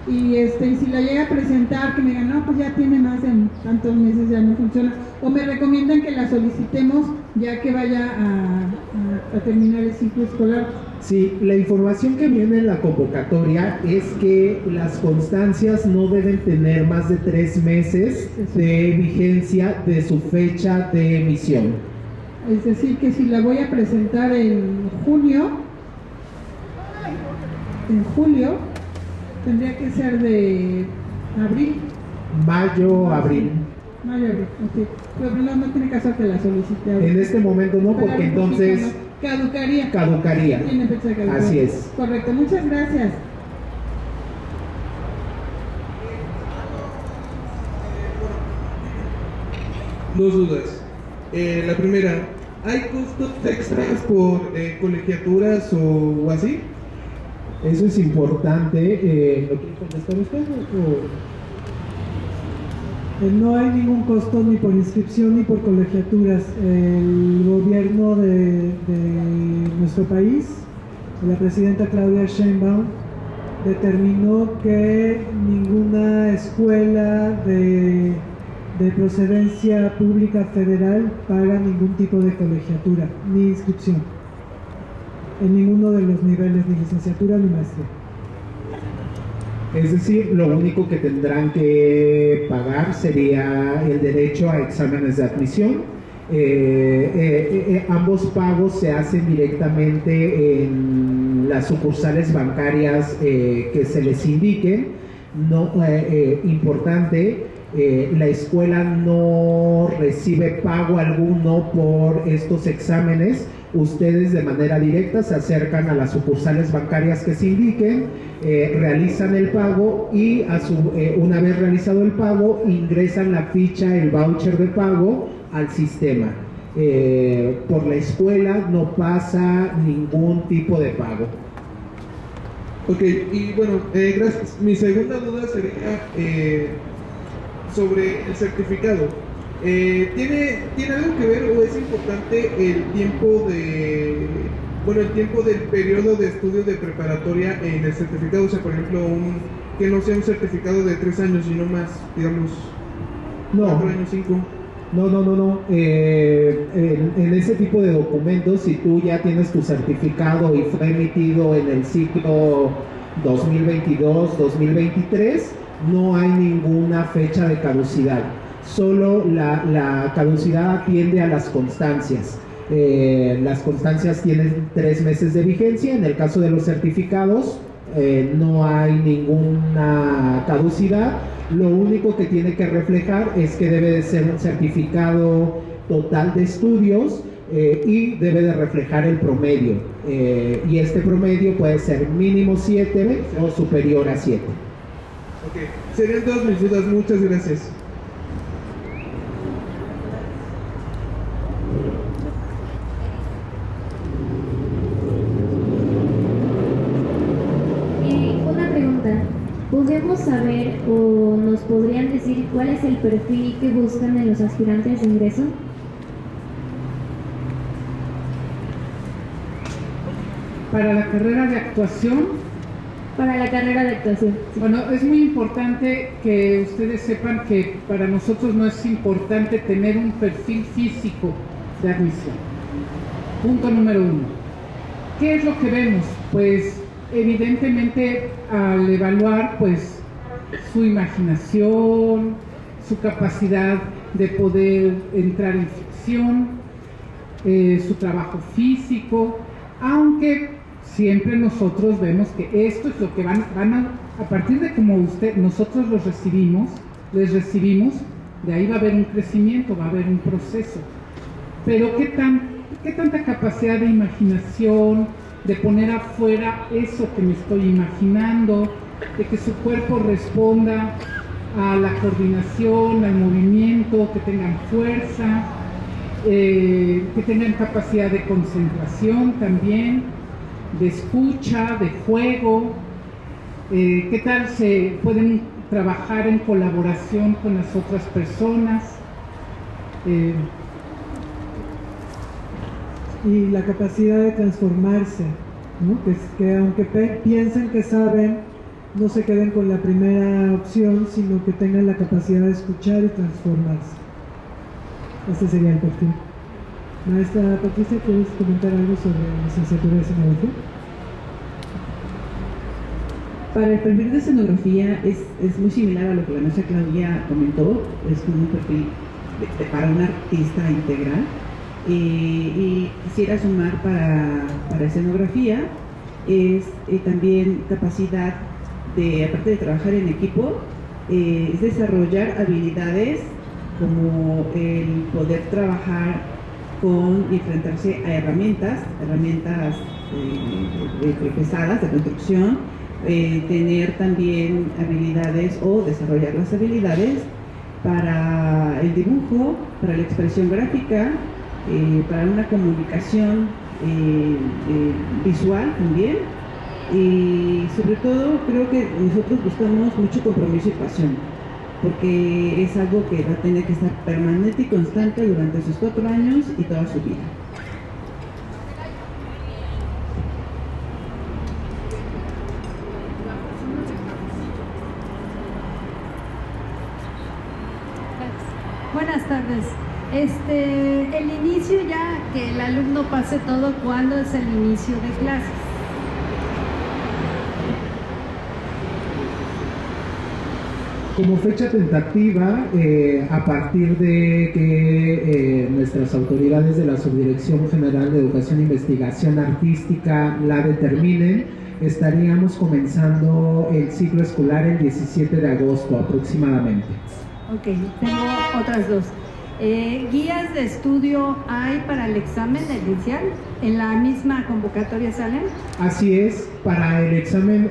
E: y si la llega a presentar, que me digan, no, pues ya tiene más de tantos meses, ya no funciona, o me recomiendan que la solicitemos ya que vaya a terminar el ciclo escolar.
D: Sí, la información que viene en la convocatoria es que las constancias no deben tener más de 3 meses de vigencia de su fecha de emisión.
E: Es decir, que si la voy a presentar en julio, tendría que ser de abril.
D: Mayo, abril.
E: Ok. Pero no tiene caso que la solicite ahora.
D: En este momento no, porque entonces caducaría.
E: Tiene fecha de caducidad.
D: Así es.
E: Correcto, muchas gracias.
F: Dos dudas. La primera, ¿hay costos extras por colegiaturas o así?
D: Eso es importante. ¿Lo quiere contestar usted
A: No hay ningún costo ni por inscripción ni por colegiaturas. El gobierno de nuestro país, la presidenta Claudia Sheinbaum, determinó que ninguna escuela de procedencia pública federal paga ningún tipo de colegiatura ni inscripción en ninguno de los niveles, ni licenciatura ni maestría.
D: Es decir, lo único que tendrán que pagar sería el derecho a exámenes de admisión. Ambos pagos se hacen directamente en las sucursales bancarias que se les indiquen. Importante, la escuela no recibe pago alguno por estos exámenes. Ustedes de manera directa se acercan a las sucursales bancarias que se indiquen, realizan el pago y una vez realizado el pago ingresan la ficha, el voucher de pago al sistema. Por la escuela no pasa ningún tipo de pago.
F: Ok, y bueno, gracias. Mi segunda duda sería sobre el certificado. ¿Tiene algo que ver o es importante el tiempo bueno, el tiempo del periodo de estudio de preparatoria en el certificado, o sea, por ejemplo, que no sea un certificado de 3 años, sino más, digamos, 4 años, 5.
D: No. En ese tipo de documentos, si tú ya tienes tu certificado y fue emitido en el ciclo 2022-2023, no hay ninguna fecha de caducidad. Solo la caducidad atiende a las constancias. Las constancias tienen 3 meses de vigencia. En el caso de los certificados, no hay ninguna caducidad. Lo único que tiene que reflejar es que debe de ser un certificado total de estudios y debe de reflejar el promedio. Y este promedio puede ser mínimo 7 o superior a 7.
F: Ok, serían todas mis dudas. Muchas gracias.
G: ¿Podemos saber o nos podrían decir cuál es el perfil que buscan en los aspirantes de ingreso?
C: Para la carrera de actuación.
G: Para la carrera de actuación. Sí.
C: Bueno, es muy importante que ustedes sepan que para nosotros no es importante tener un perfil físico de admisión. Punto número 1. ¿Qué es lo que vemos? Pues evidentemente al evaluar pues su imaginación, su capacidad de poder entrar en ficción, su trabajo físico, aunque siempre nosotros vemos que esto es lo que van a partir de como nosotros les recibimos, de ahí va a haber un crecimiento, va a haber un proceso. Pero ¿qué tanta capacidad de imaginación, de poner afuera eso que me estoy imaginando, de que su cuerpo responda a la coordinación, al movimiento, que tengan fuerza, que tengan capacidad de concentración también, de escucha, de juego, qué tal se pueden trabajar en colaboración con las otras personas,
A: y la capacidad de transformarse, ¿no? Que aunque piensen que saben, no se queden con la primera opción, sino que tengan la capacidad de escuchar y transformarse. Ese sería el perfil. Maestra Patricia, ¿quieres comentar algo sobre la licenciatura de escenografía?
B: Para el perfil de escenografía es muy similar a lo que la maestra Claudia comentó, es como un perfil para un artista integral. Y quisiera sumar para escenografía es también capacidad de, aparte de trabajar en equipo, es desarrollar habilidades como el poder trabajar con y enfrentarse a herramientas pesadas de construcción, tener también habilidades o desarrollar las habilidades para el dibujo, para la expresión gráfica, para una comunicación visual también, y sobre todo creo que nosotros buscamos mucho compromiso y pasión, porque es algo que va a tener que estar permanente y constante durante sus 4 años y toda su vida.
H: Buenas tardes. El inicio, ya que el alumno pase todo, ¿cuándo es el inicio de clases?
D: Como fecha tentativa, a partir de que nuestras autoridades de la Subdirección General de Educación e Investigación Artística la determinen, estaríamos comenzando el ciclo escolar el 17 de agosto aproximadamente.
H: Ok, tengo otras dos. ¿Guías de estudio hay para el examen inicial? ¿En la misma convocatoria salen?
D: Así es, para el examen,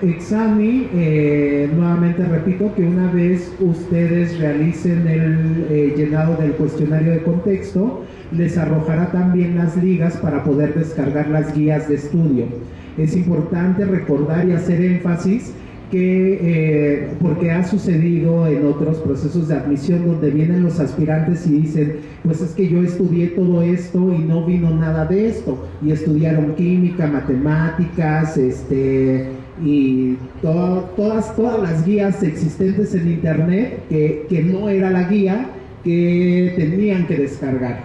D: nuevamente repito que una vez ustedes realicen el llenado del cuestionario de contexto, les arrojará también las ligas para poder descargar las guías de estudio. Es importante recordar y hacer énfasis porque ha sucedido en otros procesos de admisión donde vienen los aspirantes y dicen, pues es que yo estudié todo esto y no vino nada de esto, y estudiaron química, matemáticas, y todas las guías existentes en internet que no era la guía que tenían que descargar.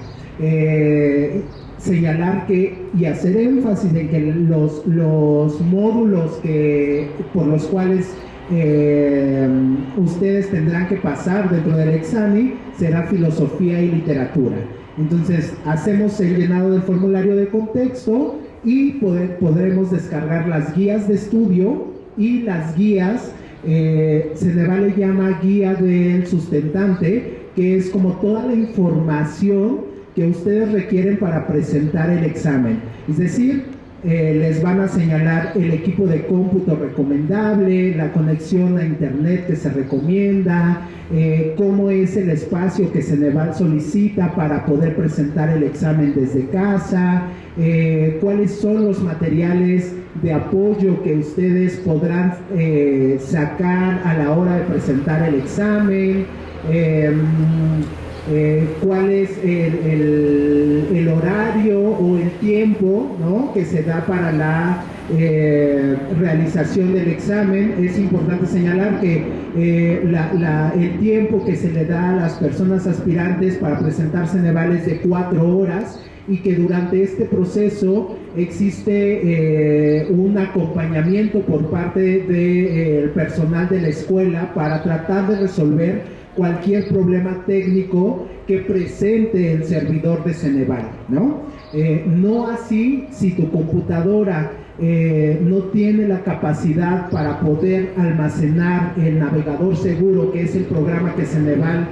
D: Señalar y hacer énfasis en que los módulos por los cuales ustedes tendrán que pasar dentro del examen será filosofía y literatura. Entonces hacemos el llenado del formulario de contexto y podremos descargar las guías de estudio y las guías, Ceneval le llama guía del sustentante, que es como toda la información que ustedes requieren para presentar el examen. Es decir, les van a señalar el equipo de cómputo recomendable, la conexión a internet que se recomienda, cómo es el espacio que Ceneval solicita para poder presentar el examen desde casa, cuáles son los materiales de apoyo que ustedes podrán sacar a la hora de presentar el examen, cuál es el horario o el tiempo, ¿no?, que se da para la realización del examen. Es importante señalar que el tiempo que se le da a las personas aspirantes para presentar Ceneval es de 4 horas y que durante este proceso existe un acompañamiento por parte del personal de la escuela para tratar de resolver cualquier problema técnico que presente el servidor de Ceneval, ¿no? No así si tu computadora no tiene la capacidad para poder almacenar el navegador seguro, que es el programa que Ceneval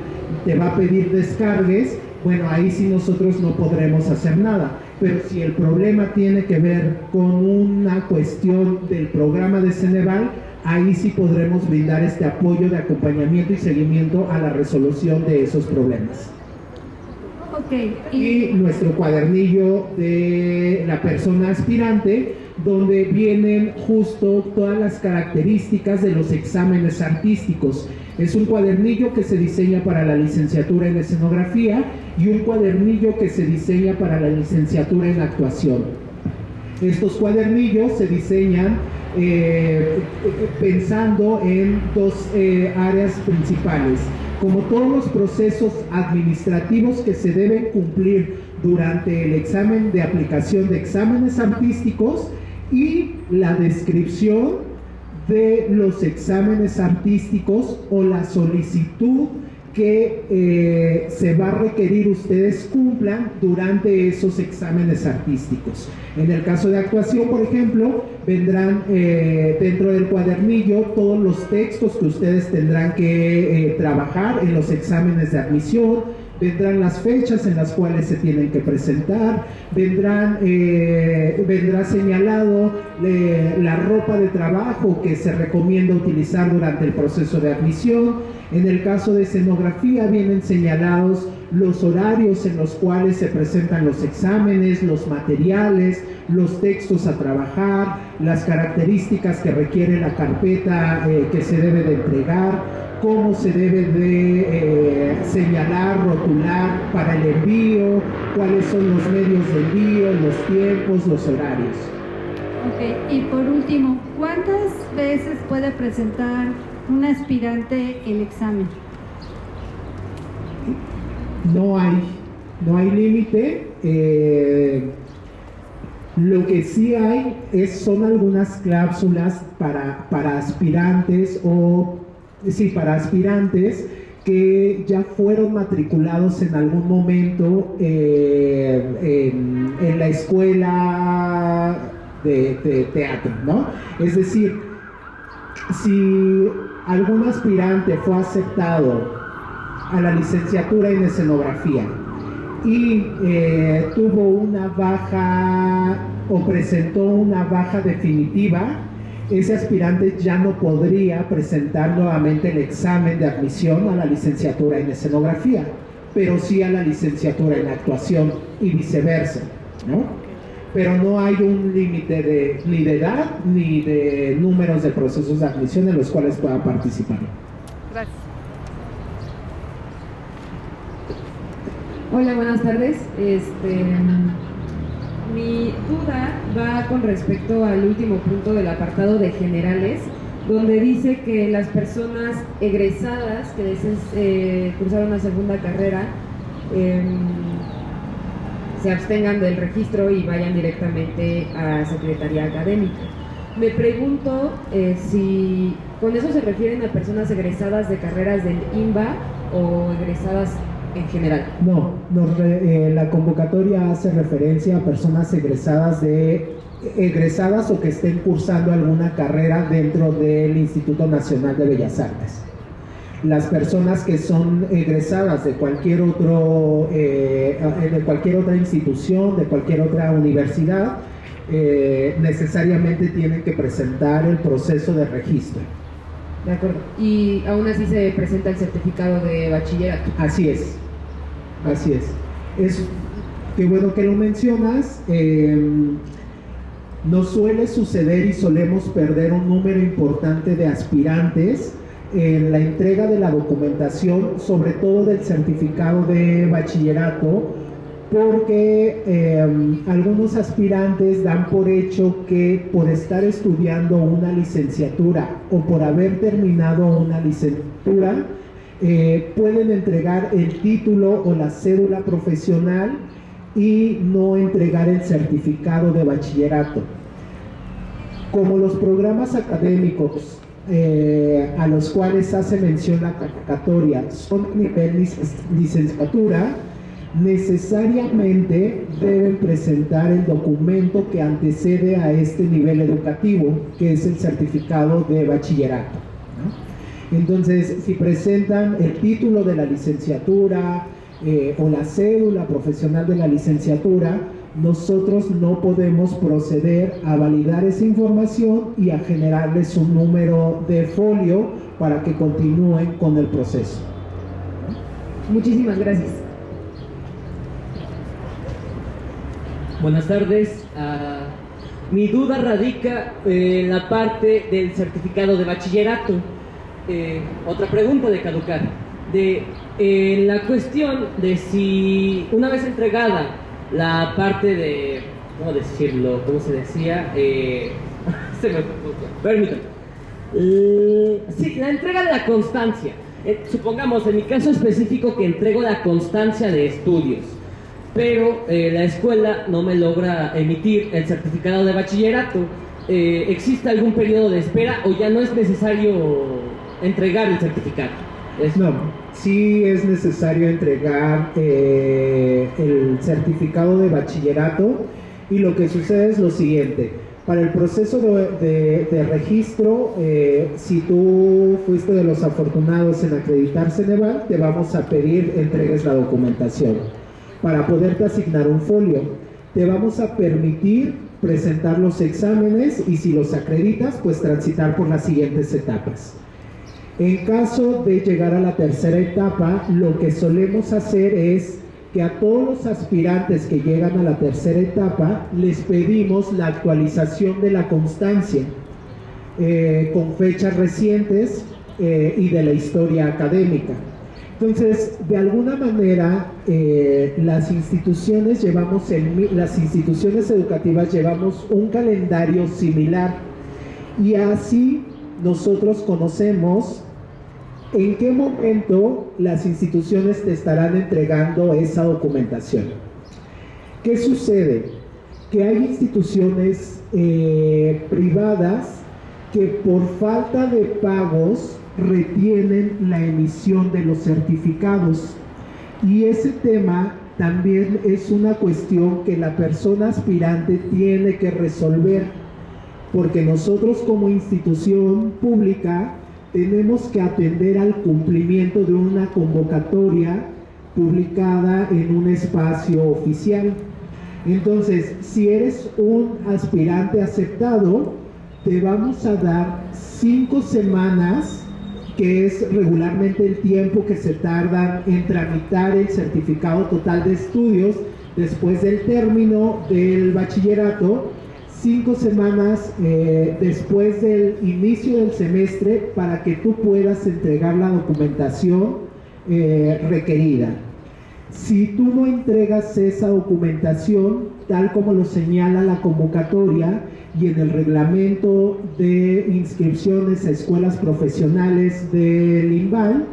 D: te va a pedir descargues. Bueno, ahí sí nosotros no podremos hacer nada, pero si el problema tiene que ver con una cuestión del programa de Ceneval, ahí sí podremos brindar este apoyo de acompañamiento y seguimiento a la resolución de esos problemas.
H: Okay.
D: Y nuestro cuadernillo de la persona aspirante, donde vienen justo todas las características de los exámenes artísticos. Es un cuadernillo que se diseña para la licenciatura en escenografía y un cuadernillo que se diseña para la licenciatura en actuación. Estos cuadernillos se diseñan pensando en dos áreas principales. Como todos los procesos administrativos que se deben cumplir durante el examen de aplicación de exámenes artísticos y la descripción de los exámenes artísticos o la solicitud que se va a requerir ustedes cumplan durante esos exámenes artísticos. En el caso de actuación, por ejemplo, vendrán dentro del cuadernillo todos los textos que ustedes tendrán que trabajar en los exámenes de admisión, vendrán las fechas en las cuales se tienen que presentar, vendrá señalado la ropa de trabajo que se recomienda utilizar durante el proceso de admisión. En el caso de escenografía vienen señalados los horarios en los cuales se presentan los exámenes, los materiales, los textos a trabajar, las características que requiere la carpeta que se debe de entregar, cómo se debe de señalar, rotular para el envío, cuáles son los medios de envío, los tiempos, los horarios.
H: Ok, y por último, ¿cuántas veces puede presentar un aspirante el examen?
D: No hay límite. Lo que sí hay son algunas cláusulas para aspirantes para aspirantes que ya fueron matriculados en algún momento en la escuela de teatro, ¿no? Es decir, si algún aspirante fue aceptado a la licenciatura en escenografía y tuvo una baja o presentó una baja definitiva, ese aspirante ya no podría presentar nuevamente el examen de admisión a la licenciatura en escenografía, pero sí a la licenciatura en actuación y viceversa, ¿no? pero no hay un límite ni de edad ni de números de procesos de admisión en los cuales puedan participar.
H: Gracias.
I: Hola, buenas tardes. Mi duda va con respecto al último punto del apartado de generales, donde dice que las personas egresadas que deseen cursar una segunda carrera se abstengan del registro y vayan directamente a Secretaría Académica. Me pregunto si con eso se refieren a personas egresadas de carreras del INBA o egresadas en general.
D: No, la convocatoria hace referencia a personas egresadas o que estén cursando alguna carrera dentro del Instituto Nacional de Bellas Artes. Las personas que son egresadas de cualquier otra institución, de cualquier otra universidad, necesariamente tienen que presentar el proceso de registro.
I: De acuerdo. Y aún así se presenta el certificado de bachillerato.
D: Así es. Así es. Qué bueno que lo mencionas. Nos suele suceder y solemos perder un número importante de aspirantes en la entrega de la documentación, sobre todo del certificado de bachillerato, porque algunos aspirantes dan por hecho que por estar estudiando una licenciatura o por haber terminado una licenciatura, pueden entregar el título o la cédula profesional y no entregar el certificado de bachillerato. Como los programas académicos a los cuales hace mención la convocatoria son nivel licenciatura, necesariamente deben presentar el documento que antecede a este nivel educativo, que es el certificado de bachillerato, ¿no? Entonces, si presentan el título de la licenciatura o la cédula profesional de la licenciatura, nosotros no podemos proceder a validar esa información y a generarles un número de folio para que continúen con el proceso.
I: Muchísimas gracias.
J: Buenas tardes. Mi duda radica en la parte del certificado de bachillerato. Otra pregunta de caducar. La cuestión de si una vez entregada la parte de, ¿cómo decirlo? ¿Cómo se decía? Permítanme. Sí, la entrega de la constancia. Supongamos, en mi caso específico, que entrego la constancia de estudios, pero la escuela no me logra emitir el certificado de bachillerato. ¿Existe algún periodo de espera o ya no es necesario entregar el certificado?
D: No, sí es necesario entregar el certificado de bachillerato, y lo que sucede es lo siguiente. Para el proceso de registro, si tú fuiste de los afortunados en acreditar Ceneval, te vamos a pedir entregues la documentación para poderte asignar un folio. Te vamos a permitir presentar los exámenes y, si los acreditas, pues transitar por las siguientes etapas. En caso de llegar a la tercera etapa, lo que solemos hacer es que a todos los aspirantes que llegan a la tercera etapa les pedimos la actualización de la constancia con fechas recientes y de la historia académica. Entonces, de alguna manera, las instituciones educativas llevamos un calendario similar, y así nosotros conocemos en qué momento las instituciones te estarán entregando esa documentación. ¿Qué sucede? Que hay instituciones privadas que por falta de pagos retienen la emisión de los certificados, y ese tema también es una cuestión que la persona aspirante tiene que resolver, porque nosotros como institución pública tenemos que atender al cumplimiento de una convocatoria publicada en un espacio oficial. Entonces, si eres un aspirante aceptado, te vamos a dar 5 semanas, que es regularmente el tiempo que se tarda en tramitar el certificado total de estudios después del término del bachillerato, 5 semanas después del inicio del semestre, para que tú puedas entregar la documentación requerida. Si tú no entregas esa documentación, tal como lo señala la convocatoria y en el reglamento de inscripciones a escuelas profesionales del INVAL,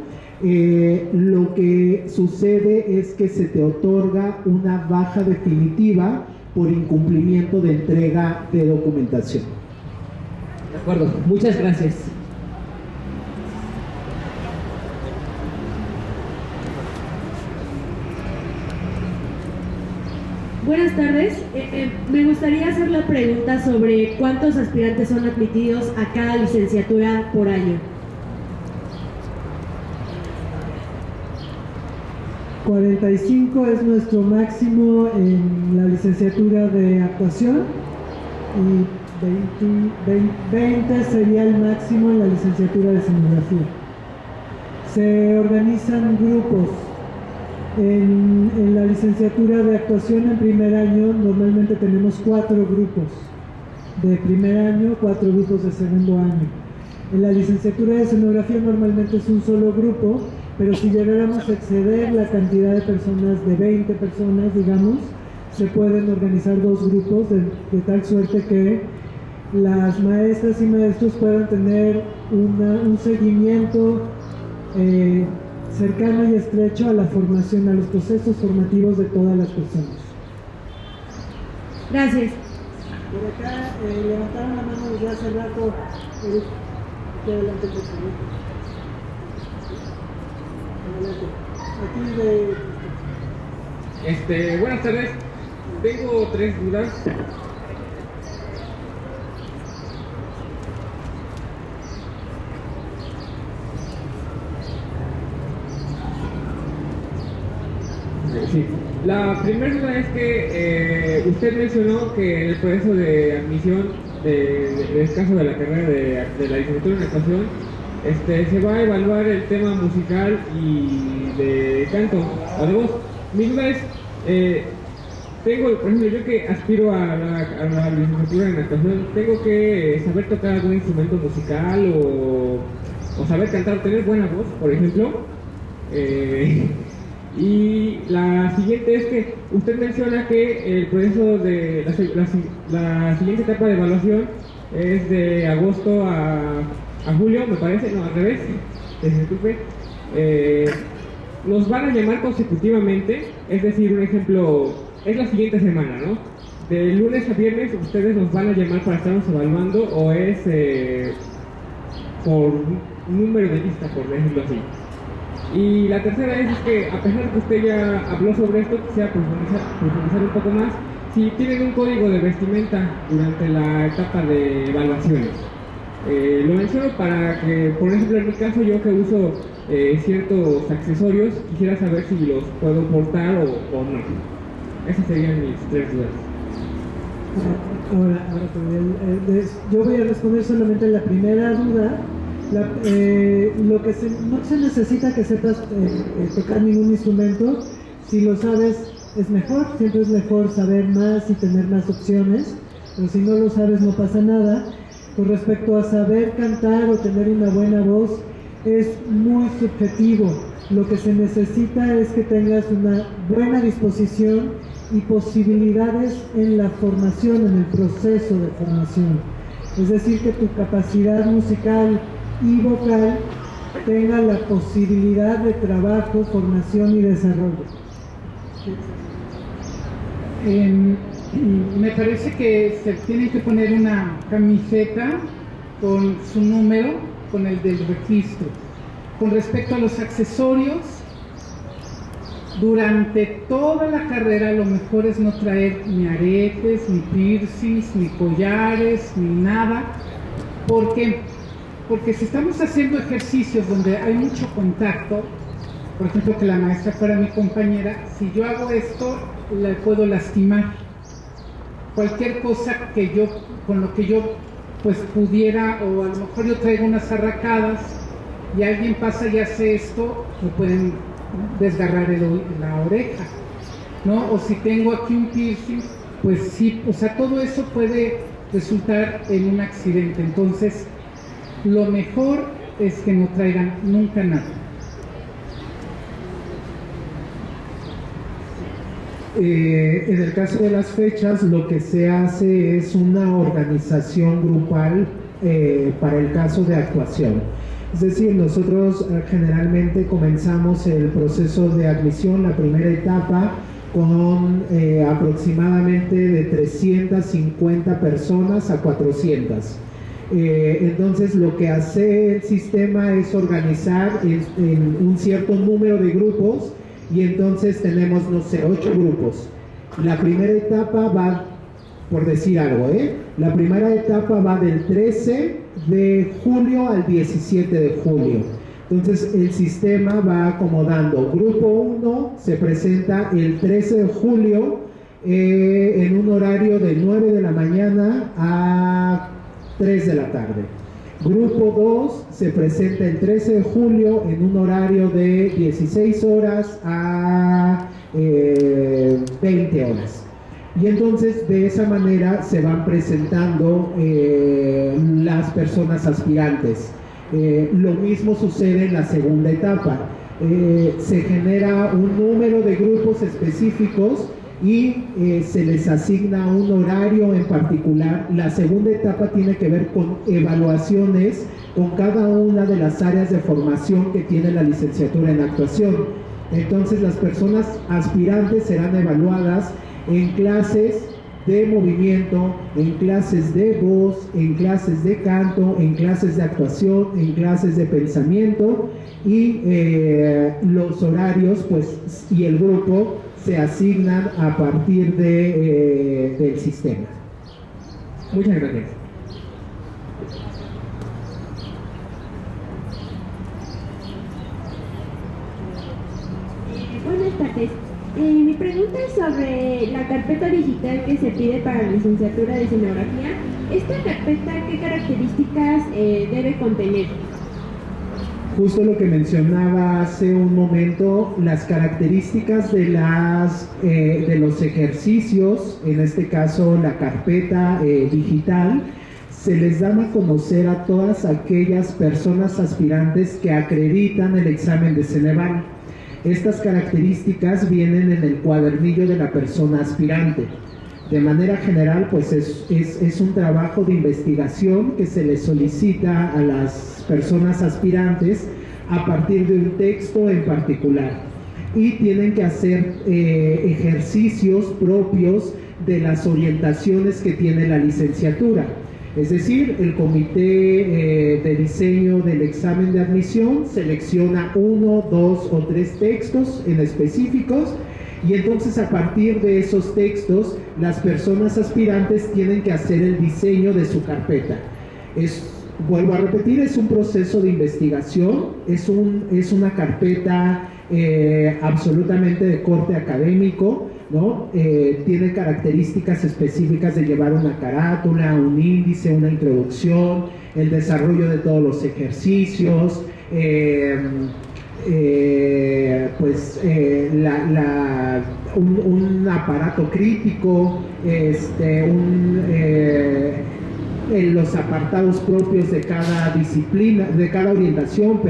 D: lo que sucede es que se te otorga una baja definitiva por incumplimiento de entrega de documentación.
J: De acuerdo, muchas gracias.
K: Buenas tardes, me gustaría hacer la pregunta sobre cuántos aspirantes son admitidos a cada licenciatura por año.
A: 45 es nuestro máximo en la licenciatura de actuación y 20 sería el máximo en la licenciatura de escenografía. Se organizan grupos. En la licenciatura de actuación en primer año normalmente tenemos 4 grupos de primer año, 4 grupos de segundo año. En la licenciatura de escenografía normalmente es un solo grupo, pero si llegáramos a exceder la cantidad de personas, de 20 personas, digamos, se pueden organizar 2 grupos de tal suerte que las maestras y maestros puedan tener un seguimiento cercano y estrecho a la formación, a los procesos formativos de todas las personas.
K: Gracias.
A: Por acá levantaron la mano desde hace rato. Adelante, por favor. Aquí de...
L: Buenas tardes. Tengo 3 dudas. Sí. La primera duda es que usted mencionó que en el proceso de admisión del caso de la carrera de la licenciatura en actuación se va a evaluar el tema musical y de canto o de voz. Mi duda es, por ejemplo, yo que aspiro a la licenciatura en actuación, ¿tengo que saber tocar algún instrumento musical o saber cantar, tener buena voz, por ejemplo? Y la siguiente es que usted menciona que el proceso de la siguiente etapa de evaluación es de agosto a julio, me parece, no, al revés, disculpe. Nos van a llamar consecutivamente, es decir, un ejemplo, es la siguiente semana, ¿no? De lunes a viernes ustedes nos van a llamar para estarnos evaluando o es por número de lista, por decirlo así. Y la tercera es que, a pesar de que usted ya habló sobre esto, quisiera profundizar un poco más, si tienen un código de vestimenta durante la etapa de evaluaciones. Lo menciono para que, por ejemplo, en mi caso, yo que uso ciertos accesorios, quisiera saber si los puedo portar o no. Esas serían mis 3 dudas.
A: Ahora yo voy a responder solamente la primera duda. No se necesita que sepas tocar ningún instrumento. Si lo sabes es mejor, siempre es mejor saber más y tener más opciones, pero si no lo sabes no pasa nada. Con respecto a saber cantar o tener una buena voz, es muy subjetivo. Lo que se necesita es que tengas una buena disposición y posibilidades en la formación, en el proceso de formación. Es decir, que tu capacidad musical y vocal tenga la posibilidad de trabajo, formación y desarrollo.
C: Me parece que se tiene que poner una camiseta con su número, con el del registro. Con respecto a los accesorios, durante toda la carrera lo mejor es no traer ni aretes, ni piercings, ni collares, ni nada. ¿Por qué? Porque si estamos haciendo ejercicios donde hay mucho contacto, por ejemplo que la maestra fuera mi compañera, si yo hago esto, le puedo lastimar. Cualquier cosa con lo que yo pues pudiera, o a lo mejor yo traigo unas arracadas y alguien pasa y hace esto, me pueden desgarrar la oreja. ¿no? O si tengo aquí un piercing, pues sí, o sea, todo eso puede resultar en un accidente. Entonces, lo mejor es que no traigan nunca nada.
D: En el caso de las fechas, lo que se hace es una organización grupal para el caso de actuación. Es decir, nosotros generalmente comenzamos el proceso de admisión, la primera etapa, con aproximadamente de 350 personas a 400. Entonces, lo que hace el sistema es organizar en un cierto número de grupos, y entonces tenemos, no sé, 8 grupos. La primera etapa va, por decir algo, la primera etapa va del 13 de julio al 17 de julio. Entonces el sistema va acomodando. Grupo 1 se presenta el 13 de julio en un horario de 9 de la mañana a 3 de la tarde. Grupo 2 se presenta el 13 de julio en un horario de 16 horas a 20 horas. Y entonces de esa manera se van presentando las personas aspirantes. Lo mismo sucede en la segunda etapa. Se genera un número de grupos específicos y se les asigna un horario en particular. La segunda etapa tiene que ver con evaluaciones con cada una de las áreas de formación que tiene la licenciatura en actuación. Entonces las personas aspirantes serán evaluadas en clases de movimiento, en clases de voz, en clases de canto, en clases de actuación, en clases de pensamiento, y los horarios pues, y el grupo se asignan a partir del sistema. Muchas gracias.
G: Buenas tardes. Mi pregunta es sobre la carpeta digital que se pide para la licenciatura de escenografía. ¿Esta carpeta qué características debe contener?
D: Justo lo que mencionaba hace un momento, las características de los ejercicios, en este caso la carpeta digital, se les dan a conocer a todas aquellas personas aspirantes que acreditan el examen de Ceneval. Estas características vienen en el cuadernillo de la persona aspirante. De manera general, pues es un trabajo de investigación que se le solicita a las personas aspirantes a partir de un texto en particular. Y tienen que hacer ejercicios propios de las orientaciones que tiene la licenciatura. Es decir, el comité de diseño del examen de admisión selecciona 1, 2 o 3 textos en específicos, y entonces a partir de esos textos las personas aspirantes tienen que hacer el diseño de su carpeta. Vuelvo a repetir, es un proceso de investigación, es una carpeta absolutamente de corte académico, ¿no? Tiene características específicas de llevar una carátula, un índice, una introducción, el desarrollo de todos los ejercicios, un aparato crítico, los apartados propios de cada disciplina, de cada orientación,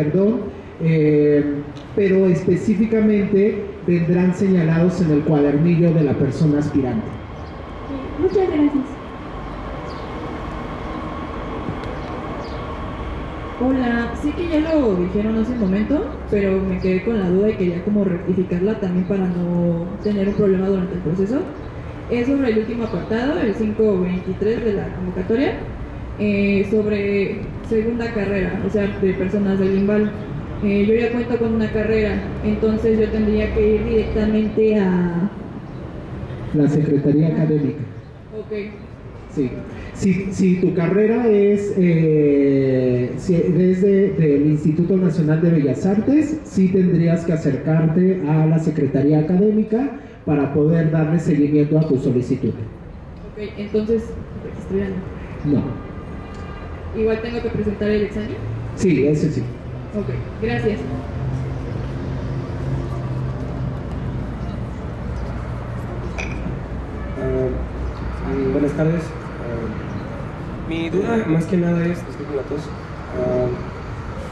D: pero específicamente vendrán señalados en el cuadernillo de la persona aspirante.
G: Muchas gracias.
M: Hola, sé que ya lo dijeron hace un momento, pero me quedé con la duda y quería como rectificarla también para no tener un problema durante el proceso. Es sobre el último apartado, el 523 de la convocatoria, sobre segunda carrera, o sea, de personas del INVAL. Yo ya cuento con una carrera, entonces yo tendría que ir directamente a
D: la Secretaría Académica.
M: Ok.
D: Sí. Si tu carrera es del Instituto Nacional de Bellas Artes, sí tendrías que acercarte a la Secretaría Académica para poder darle seguimiento a tu solicitud.
M: Ok, entonces, ¿registrarán?
D: No.
M: ¿Igual tengo que presentar el examen?
D: Sí, ese sí.
M: Ok, gracias.
N: buenas tardes. Mi duda más que nada es, disculpen la tos,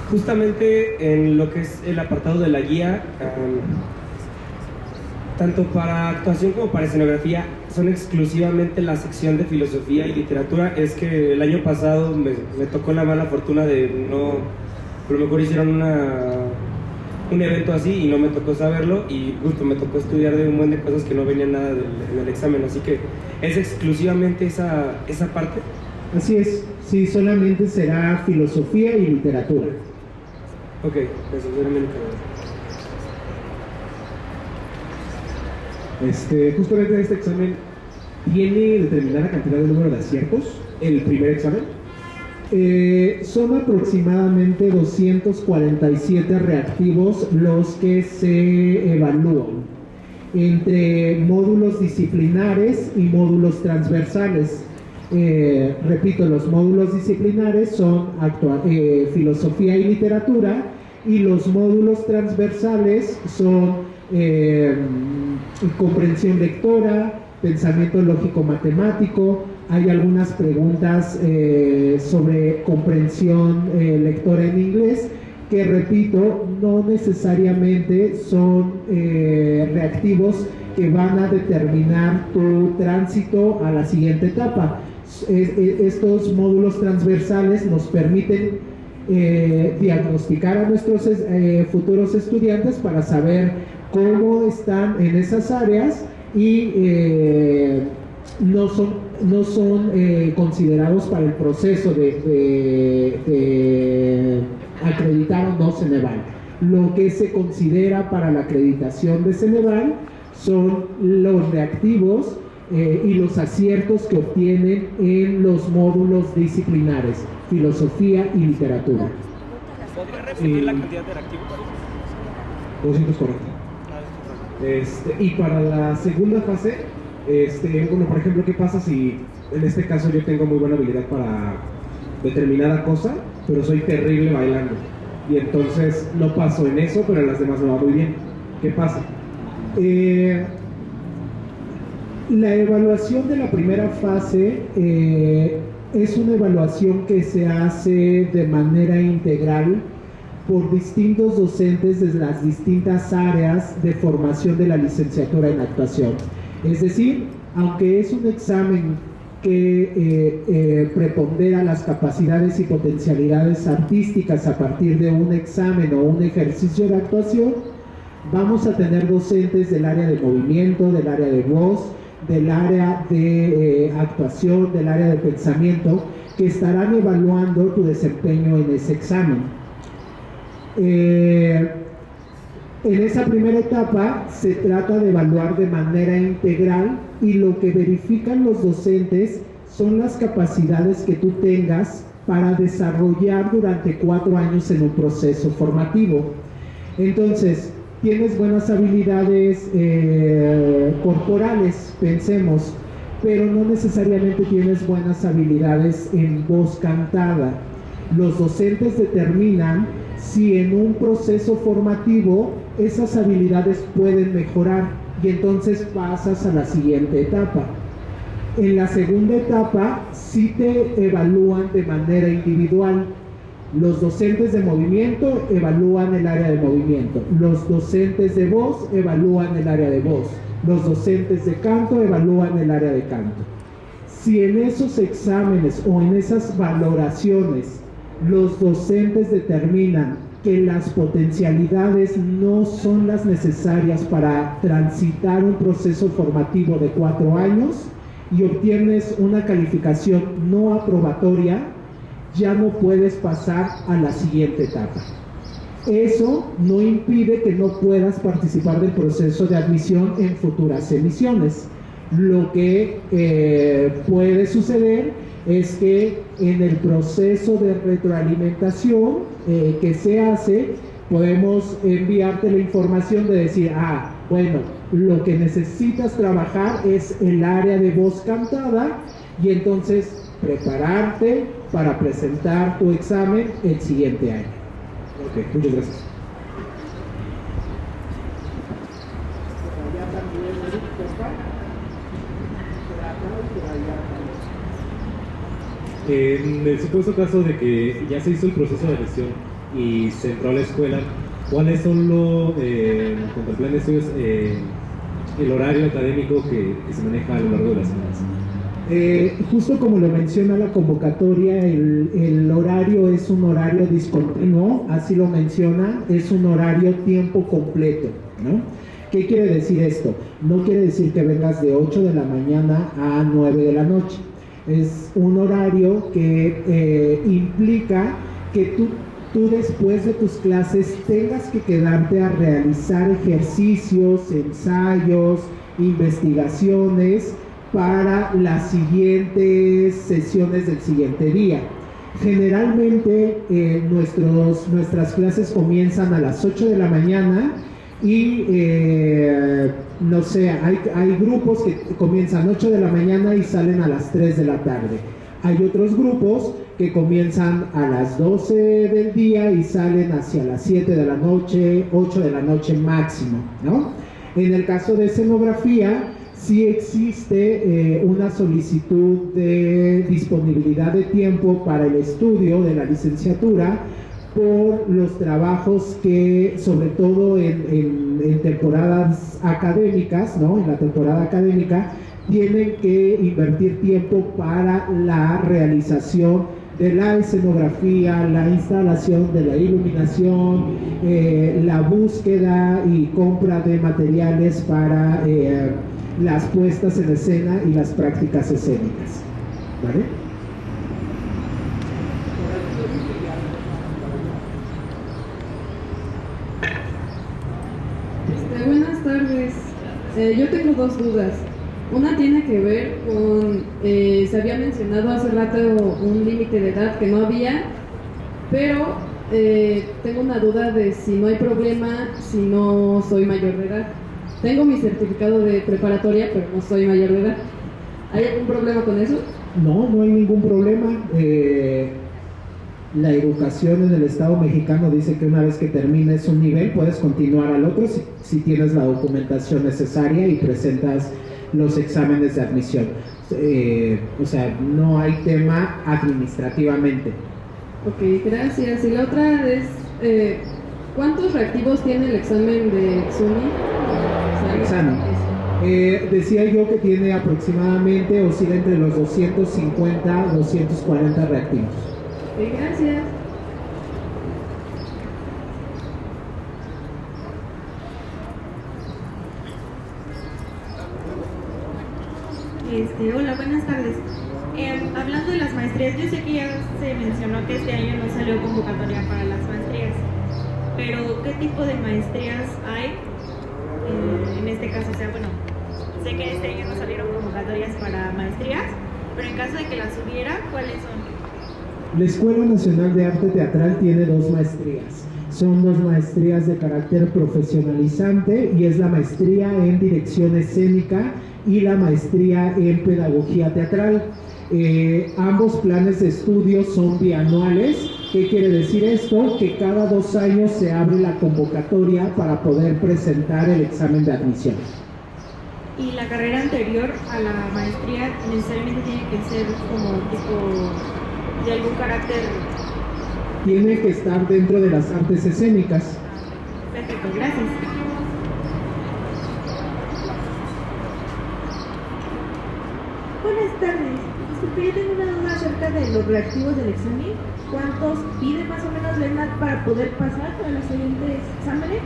N: justamente en lo que es el apartado de la guía, tanto para actuación como para escenografía, son exclusivamente la sección de filosofía y literatura. Es que el año pasado me tocó la mala fortuna de no, a lo mejor hicieron un evento así y no me tocó saberlo, y justo me tocó estudiar de un buen de cosas que no venían nada en el examen, así que es exclusivamente esa parte.
D: Así es, sí, solamente será filosofía y literatura.
N: Ok, gracias,
D: justamente este examen tiene determinada cantidad de número de aciertos, el primer examen. Son aproximadamente 247 reactivos los que se evalúan entre módulos disciplinares y módulos transversales. Repito, los módulos disciplinares son filosofía y literatura, y los módulos transversales son comprensión lectora, pensamiento lógico matemático. Hay algunas preguntas sobre comprensión lectora en inglés que, repito, no necesariamente son reactivos que van a determinar tu tránsito a la siguiente etapa. Estos módulos transversales nos permiten diagnosticar a nuestros futuros estudiantes para saber cómo están en esas áreas, y no son considerados para el proceso de acreditar o no Ceneval. Lo que se considera para la acreditación de Ceneval son los reactivos y los aciertos que obtienen en los módulos disciplinares, filosofía y literatura.
N: ¿Podría repetir la cantidad de reactivos?
D: 240. Y para la segunda fase, bueno, por ejemplo, ¿qué pasa si en este caso yo tengo muy buena habilidad para determinada cosa, pero soy terrible bailando? Y entonces no paso en eso, pero en las demás me va muy bien. ¿Qué pasa? La evaluación de la primera fase es una evaluación que se hace de manera integral por distintos docentes de las distintas áreas de formación de la licenciatura en actuación. Es decir, aunque es un examen que prepondera las capacidades y potencialidades artísticas a partir de un examen o un ejercicio de actuación, vamos a tener docentes del área de movimiento, del área de voz, del área de actuación, del área de pensamiento, que estarán evaluando tu desempeño en ese examen. En esa primera etapa se trata de evaluar de manera integral, y lo que verifican los docentes son las capacidades que tú tengas para desarrollar durante 4 años en un proceso formativo. Entonces, tienes buenas habilidades corporales, pensemos, pero no necesariamente tienes buenas habilidades en voz cantada. Los docentes determinan si en un proceso formativo esas habilidades pueden mejorar, y entonces pasas a la siguiente etapa. En la segunda etapa sí te evalúan de manera individual. Los docentes de movimiento evalúan el área de movimiento, los docentes de voz evalúan el área de voz, los docentes de canto evalúan el área de canto. Si en esos exámenes o en esas valoraciones los docentes determinan que las potencialidades no son las necesarias para transitar un proceso formativo de 4 años y obtienes una calificación no aprobatoria, ya no puedes pasar a la siguiente etapa. Eso no impide que no puedas participar del proceso de admisión en futuras emisiones. Lo que puede suceder es que en el proceso de retroalimentación que se hace, podemos enviarte la información de decir, bueno, lo que necesitas trabajar es el área de voz cantada, y entonces prepararte para presentar tu examen el siguiente año. Ok, muchas gracias.
O: En el supuesto caso de que ya se hizo el proceso de admisión y se entró a la escuela, ¿cuáles son los, contra el plan de estudios, el horario académico que se maneja a lo largo de las semanas?
D: Justo como lo menciona la convocatoria, el horario es un horario discontinuo, así lo menciona, es un horario tiempo completo, ¿no? ¿Qué quiere decir esto? No quiere decir que vengas de 8 de la mañana a 9 de la noche. Es un horario que implica que tú después de tus clases tengas que quedarte a realizar ejercicios, ensayos, investigaciones para las siguientes sesiones del siguiente día. Generalmente nuestras clases comienzan a las 8 de la mañana y no sé, hay grupos que comienzan 8 de la mañana y salen a las 3 de la tarde. Hay otros grupos que comienzan a las 12 del día y salen hacia las 7 de la noche, 8 de la noche máximo, ¿no? En el caso de escenografía, sí existe una solicitud de disponibilidad de tiempo para el estudio de la licenciatura por los trabajos que, sobre todo en temporadas académicas, ¿no? En la temporada académica, tienen que invertir tiempo para la realización de la escenografía, la instalación de la iluminación, la búsqueda y compra de materiales para las puestas en escena y las prácticas escénicas, ¿vale?
M: Buenas tardes. Yo tengo dos dudas. Una tiene que ver con, se había mencionado hace rato un límite de edad que no había, pero tengo una duda de si no hay problema si no soy mayor de edad. Tengo mi certificado de preparatoria, pero no soy mayor de edad. ¿Hay algún problema con eso?
D: No, no hay ningún problema. La educación en el Estado mexicano dice que una vez que termines un nivel puedes continuar al otro si tienes la documentación necesaria y presentas los exámenes de admisión. O sea, no hay tema administrativamente.
M: Ok, gracias. Y la otra es, ¿cuántos reactivos tiene el examen de Xuni?
D: Examen. Decía yo que tiene aproximadamente, oscila entre los 250 a 240 reactivos.
M: Ok, gracias.
P: Hola, buenas tardes. Hablando de las maestrías, yo sé que ya se mencionó que este año no salió convocatoria para las maestrías, pero ¿qué tipo de maestrías hay? En este caso, o sea, bueno, sé que este año no salieron convocatorias para maestrías, pero en caso de que las hubiera, ¿cuáles son?
D: La Escuela Nacional de Arte Teatral tiene dos maestrías. Son dos maestrías de carácter profesionalizante y es la maestría en dirección escénica y la maestría en pedagogía teatral. Ambos planes de estudio son bianuales. ¿Qué quiere decir esto? Que cada 2 años se abre la convocatoria para poder presentar el examen de admisión.
P: ¿Y la carrera anterior a la maestría necesariamente tiene que ser como tipo de algún carácter?
D: Tiene que estar dentro de las artes escénicas.
P: Perfecto, gracias.
K: Buenas tardes. Disculpe, yo tengo una duda acerca de los reactivos del examen. ¿Cuántos pide más o menos la ENAD para poder pasar para los siguientes exámenes?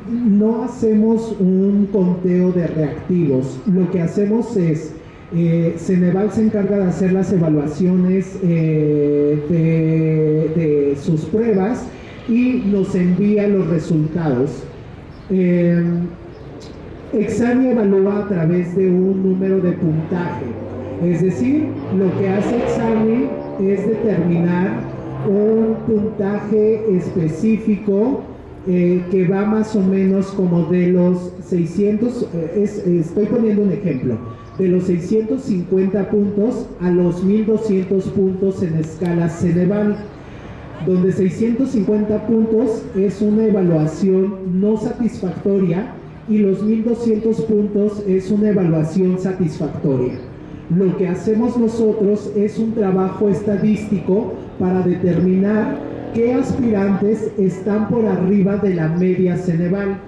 D: No hacemos un conteo de reactivos. Lo que hacemos es, Ceneval se encarga de hacer las evaluaciones de sus pruebas y nos envía los resultados. Examen evalúa a través de un número de puntaje, es decir, lo que hace Examen es determinar un puntaje específico que va más o menos como de los 600, estoy poniendo un ejemplo, de los 650 puntos a los 1200 puntos en escala Ceneval, donde 650 puntos es una evaluación no satisfactoria y los 1200 puntos es una evaluación satisfactoria. Lo que hacemos nosotros es un trabajo estadístico para determinar qué aspirantes están por arriba de la media Ceneval.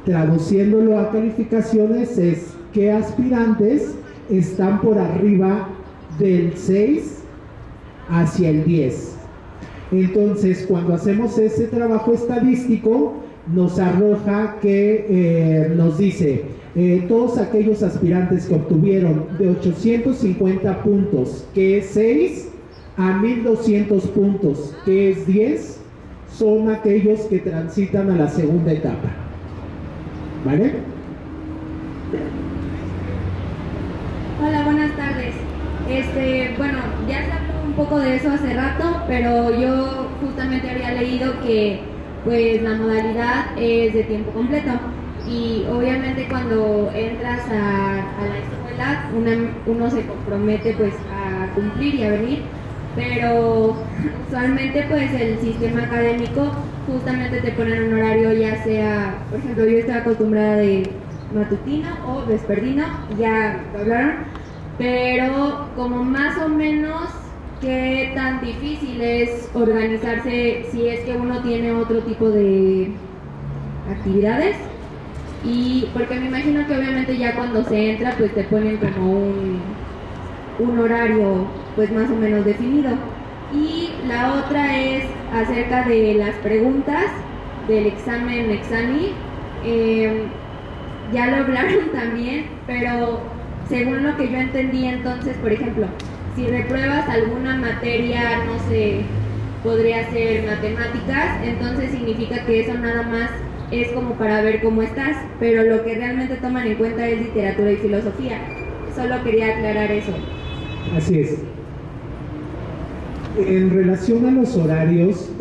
D: Traduciéndolo a calificaciones es qué aspirantes están por arriba del 6 hacia el 10. Entonces, cuando hacemos ese trabajo estadístico, nos arroja que nos dice todos aquellos aspirantes que obtuvieron de 850 puntos, que es 6, a 1200 puntos, que es 10, son aquellos que transitan a la segunda etapa. ¿Vale?
Q: Hola, buenas tardes. Bueno, ya se habló un poco de eso hace rato, pero yo justamente había leído que pues la modalidad es de tiempo completo y obviamente cuando entras a la escuela uno se compromete pues a cumplir y a venir, pero usualmente pues el sistema académico justamente te pone un horario, ya sea, por ejemplo, yo estaba acostumbrada de matutino o vespertino, ya lo hablaron, pero como más o menos qué tan difícil es organizarse si es que uno tiene otro tipo de actividades, y porque me imagino que obviamente ya cuando se entra pues te ponen como un horario pues más o menos definido. Y la otra es acerca de las preguntas del examen Exani. Ya lo hablaron también, pero según lo que yo entendí, entonces, por ejemplo, si repruebas alguna materia, no sé, podría ser matemáticas, entonces significa que eso nada más es como para ver cómo estás, pero lo que realmente toman en cuenta es literatura y filosofía. Solo quería aclarar eso.
D: Así es. En relación a los horarios,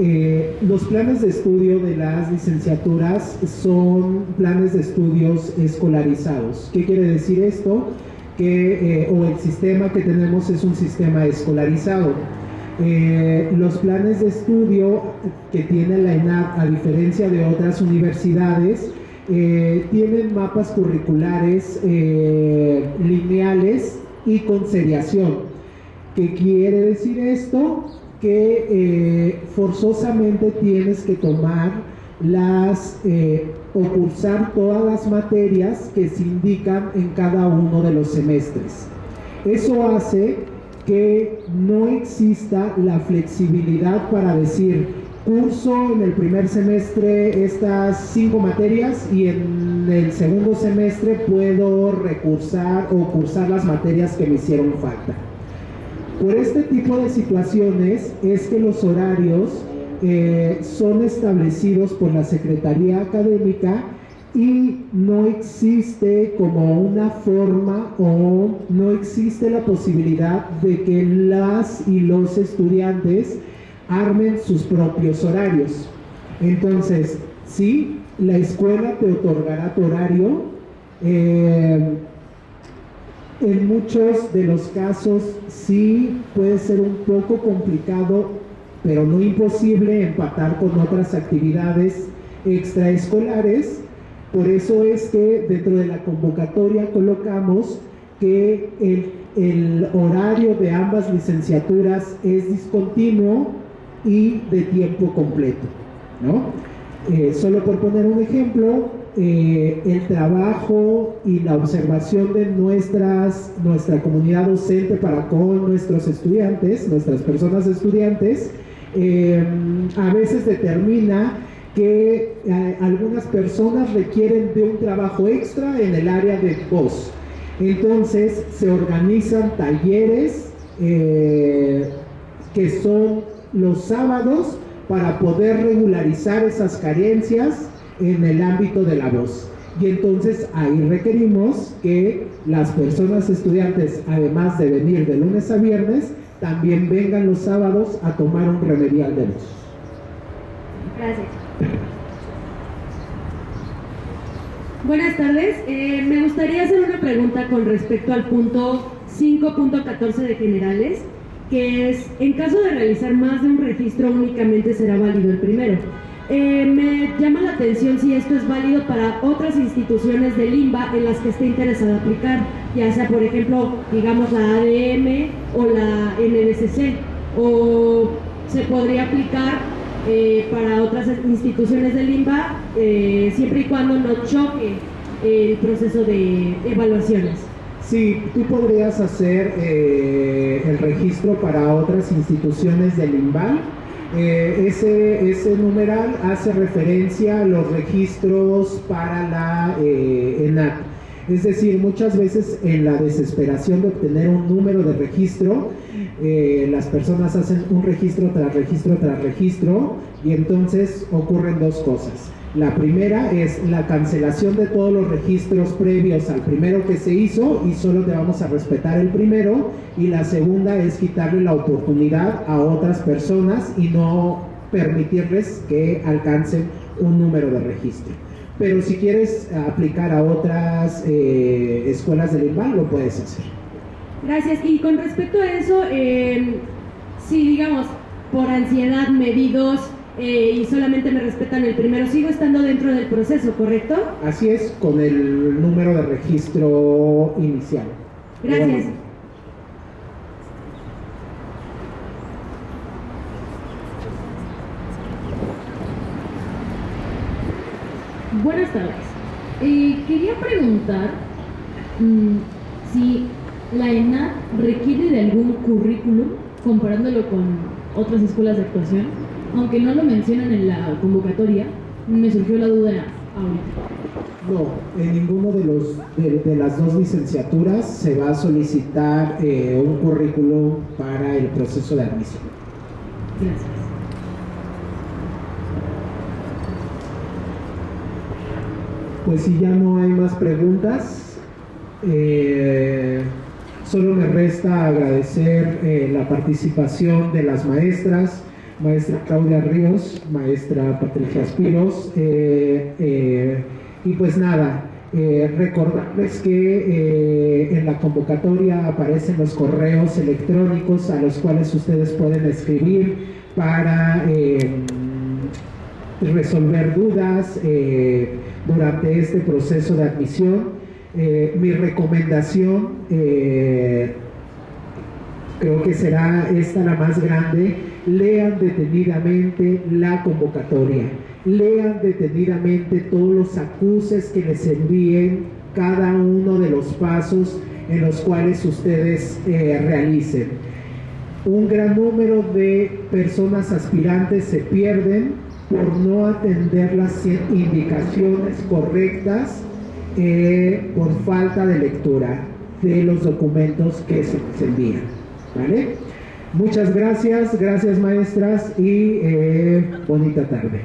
D: los planes de estudio de las licenciaturas son planes de estudios escolarizados. ¿Qué quiere decir esto? O el sistema que tenemos es un sistema escolarizado. Los planes de estudio que tiene la ENAP, a diferencia de otras universidades, tienen mapas curriculares lineales y con seriación. ¿Qué quiere decir esto? Que forzosamente tienes que tomar o cursar todas las materias que se indican en cada uno de los semestres. Eso hace que no exista la flexibilidad para decir, curso en el primer semestre estas 5 materias y en el segundo semestre puedo recursar o cursar las materias que me hicieron falta. Por este tipo de situaciones es que los horarios son establecidos por la Secretaría Académica y no existe como una forma o no existe la posibilidad de que las y los estudiantes armen sus propios horarios. Entonces, sí, la escuela te otorgará tu horario. En muchos de los casos sí puede ser un poco complicado, pero no imposible, empatar con otras actividades extraescolares. Por eso es que dentro de la convocatoria colocamos que el horario de ambas licenciaturas es discontinuo y de tiempo completo, ¿no? Solo por poner un ejemplo, el trabajo y la observación de nuestra comunidad docente para con nuestros estudiantes, nuestras personas estudiantes, a veces determina que algunas personas requieren de un trabajo extra en el área de voz. Entonces se organizan talleres que son los sábados para poder regularizar esas carencias en el ámbito de la voz. Y entonces ahí requerimos que las personas estudiantes, además de venir de lunes a viernes, también vengan los sábados a tomar un remedial de voz.
Q: Gracias.
R: Buenas tardes. Me gustaría hacer una pregunta con respecto al punto 5.14 de generales, que es, en caso de realizar más de un registro únicamente será válido el primero. Me llama la atención si esto es válido para otras instituciones del INBA en las que esté interesada aplicar, ya sea por ejemplo, digamos la ADM o la NBCC, o se podría aplicar para otras instituciones del INBA siempre y cuando no choque el proceso de evaluaciones.
D: Sí, tú podrías hacer el registro para otras instituciones del INBA. Ese numeral hace referencia a los registros para la ENAC. Es decir, muchas veces en la desesperación de obtener un número de registro, las personas hacen un registro tras registro tras registro, y entonces ocurren dos cosas. La primera es la cancelación de todos los registros previos al primero que se hizo y solo te vamos a respetar el primero, y la segunda es quitarle la oportunidad a otras personas y no permitirles que alcancen un número de registro. Pero si quieres aplicar a otras escuelas del INBA, lo puedes hacer.
R: Gracias. Y con respecto a eso, si digamos por ansiedad me vi dos y solamente me respetan el primero, sigo estando dentro del proceso, ¿correcto?
D: Así es, con el número de registro inicial.
R: Gracias.
S: Buenas tardes. Quería preguntar si la ENAC requiere de algún currículum comparándolo con otras escuelas de actuación. Aunque no lo mencionan en la convocatoria, me surgió la duda ahorita.
D: No, en ninguno de las dos licenciaturas se va a solicitar un currículum para el proceso de admisión.
S: Gracias.
D: Pues si ya no hay más preguntas, solo me resta agradecer la participación de las maestras, maestra Claudia Ríos, maestra Patricia Espiros, y pues nada, recordarles que en la convocatoria aparecen los correos electrónicos a los cuales ustedes pueden escribir para resolver dudas durante este proceso de admisión. Mi recomendación, creo que será esta la más grande: lean detenidamente la convocatoria, lean detenidamente todos los acuses que les envíen, cada uno de los pasos en los cuales ustedes realicen. Un gran número de personas aspirantes se pierden por no atender las indicaciones correctas, por falta de lectura de los documentos que se les envían, ¿vale? Muchas gracias, gracias maestras, y bonita tarde.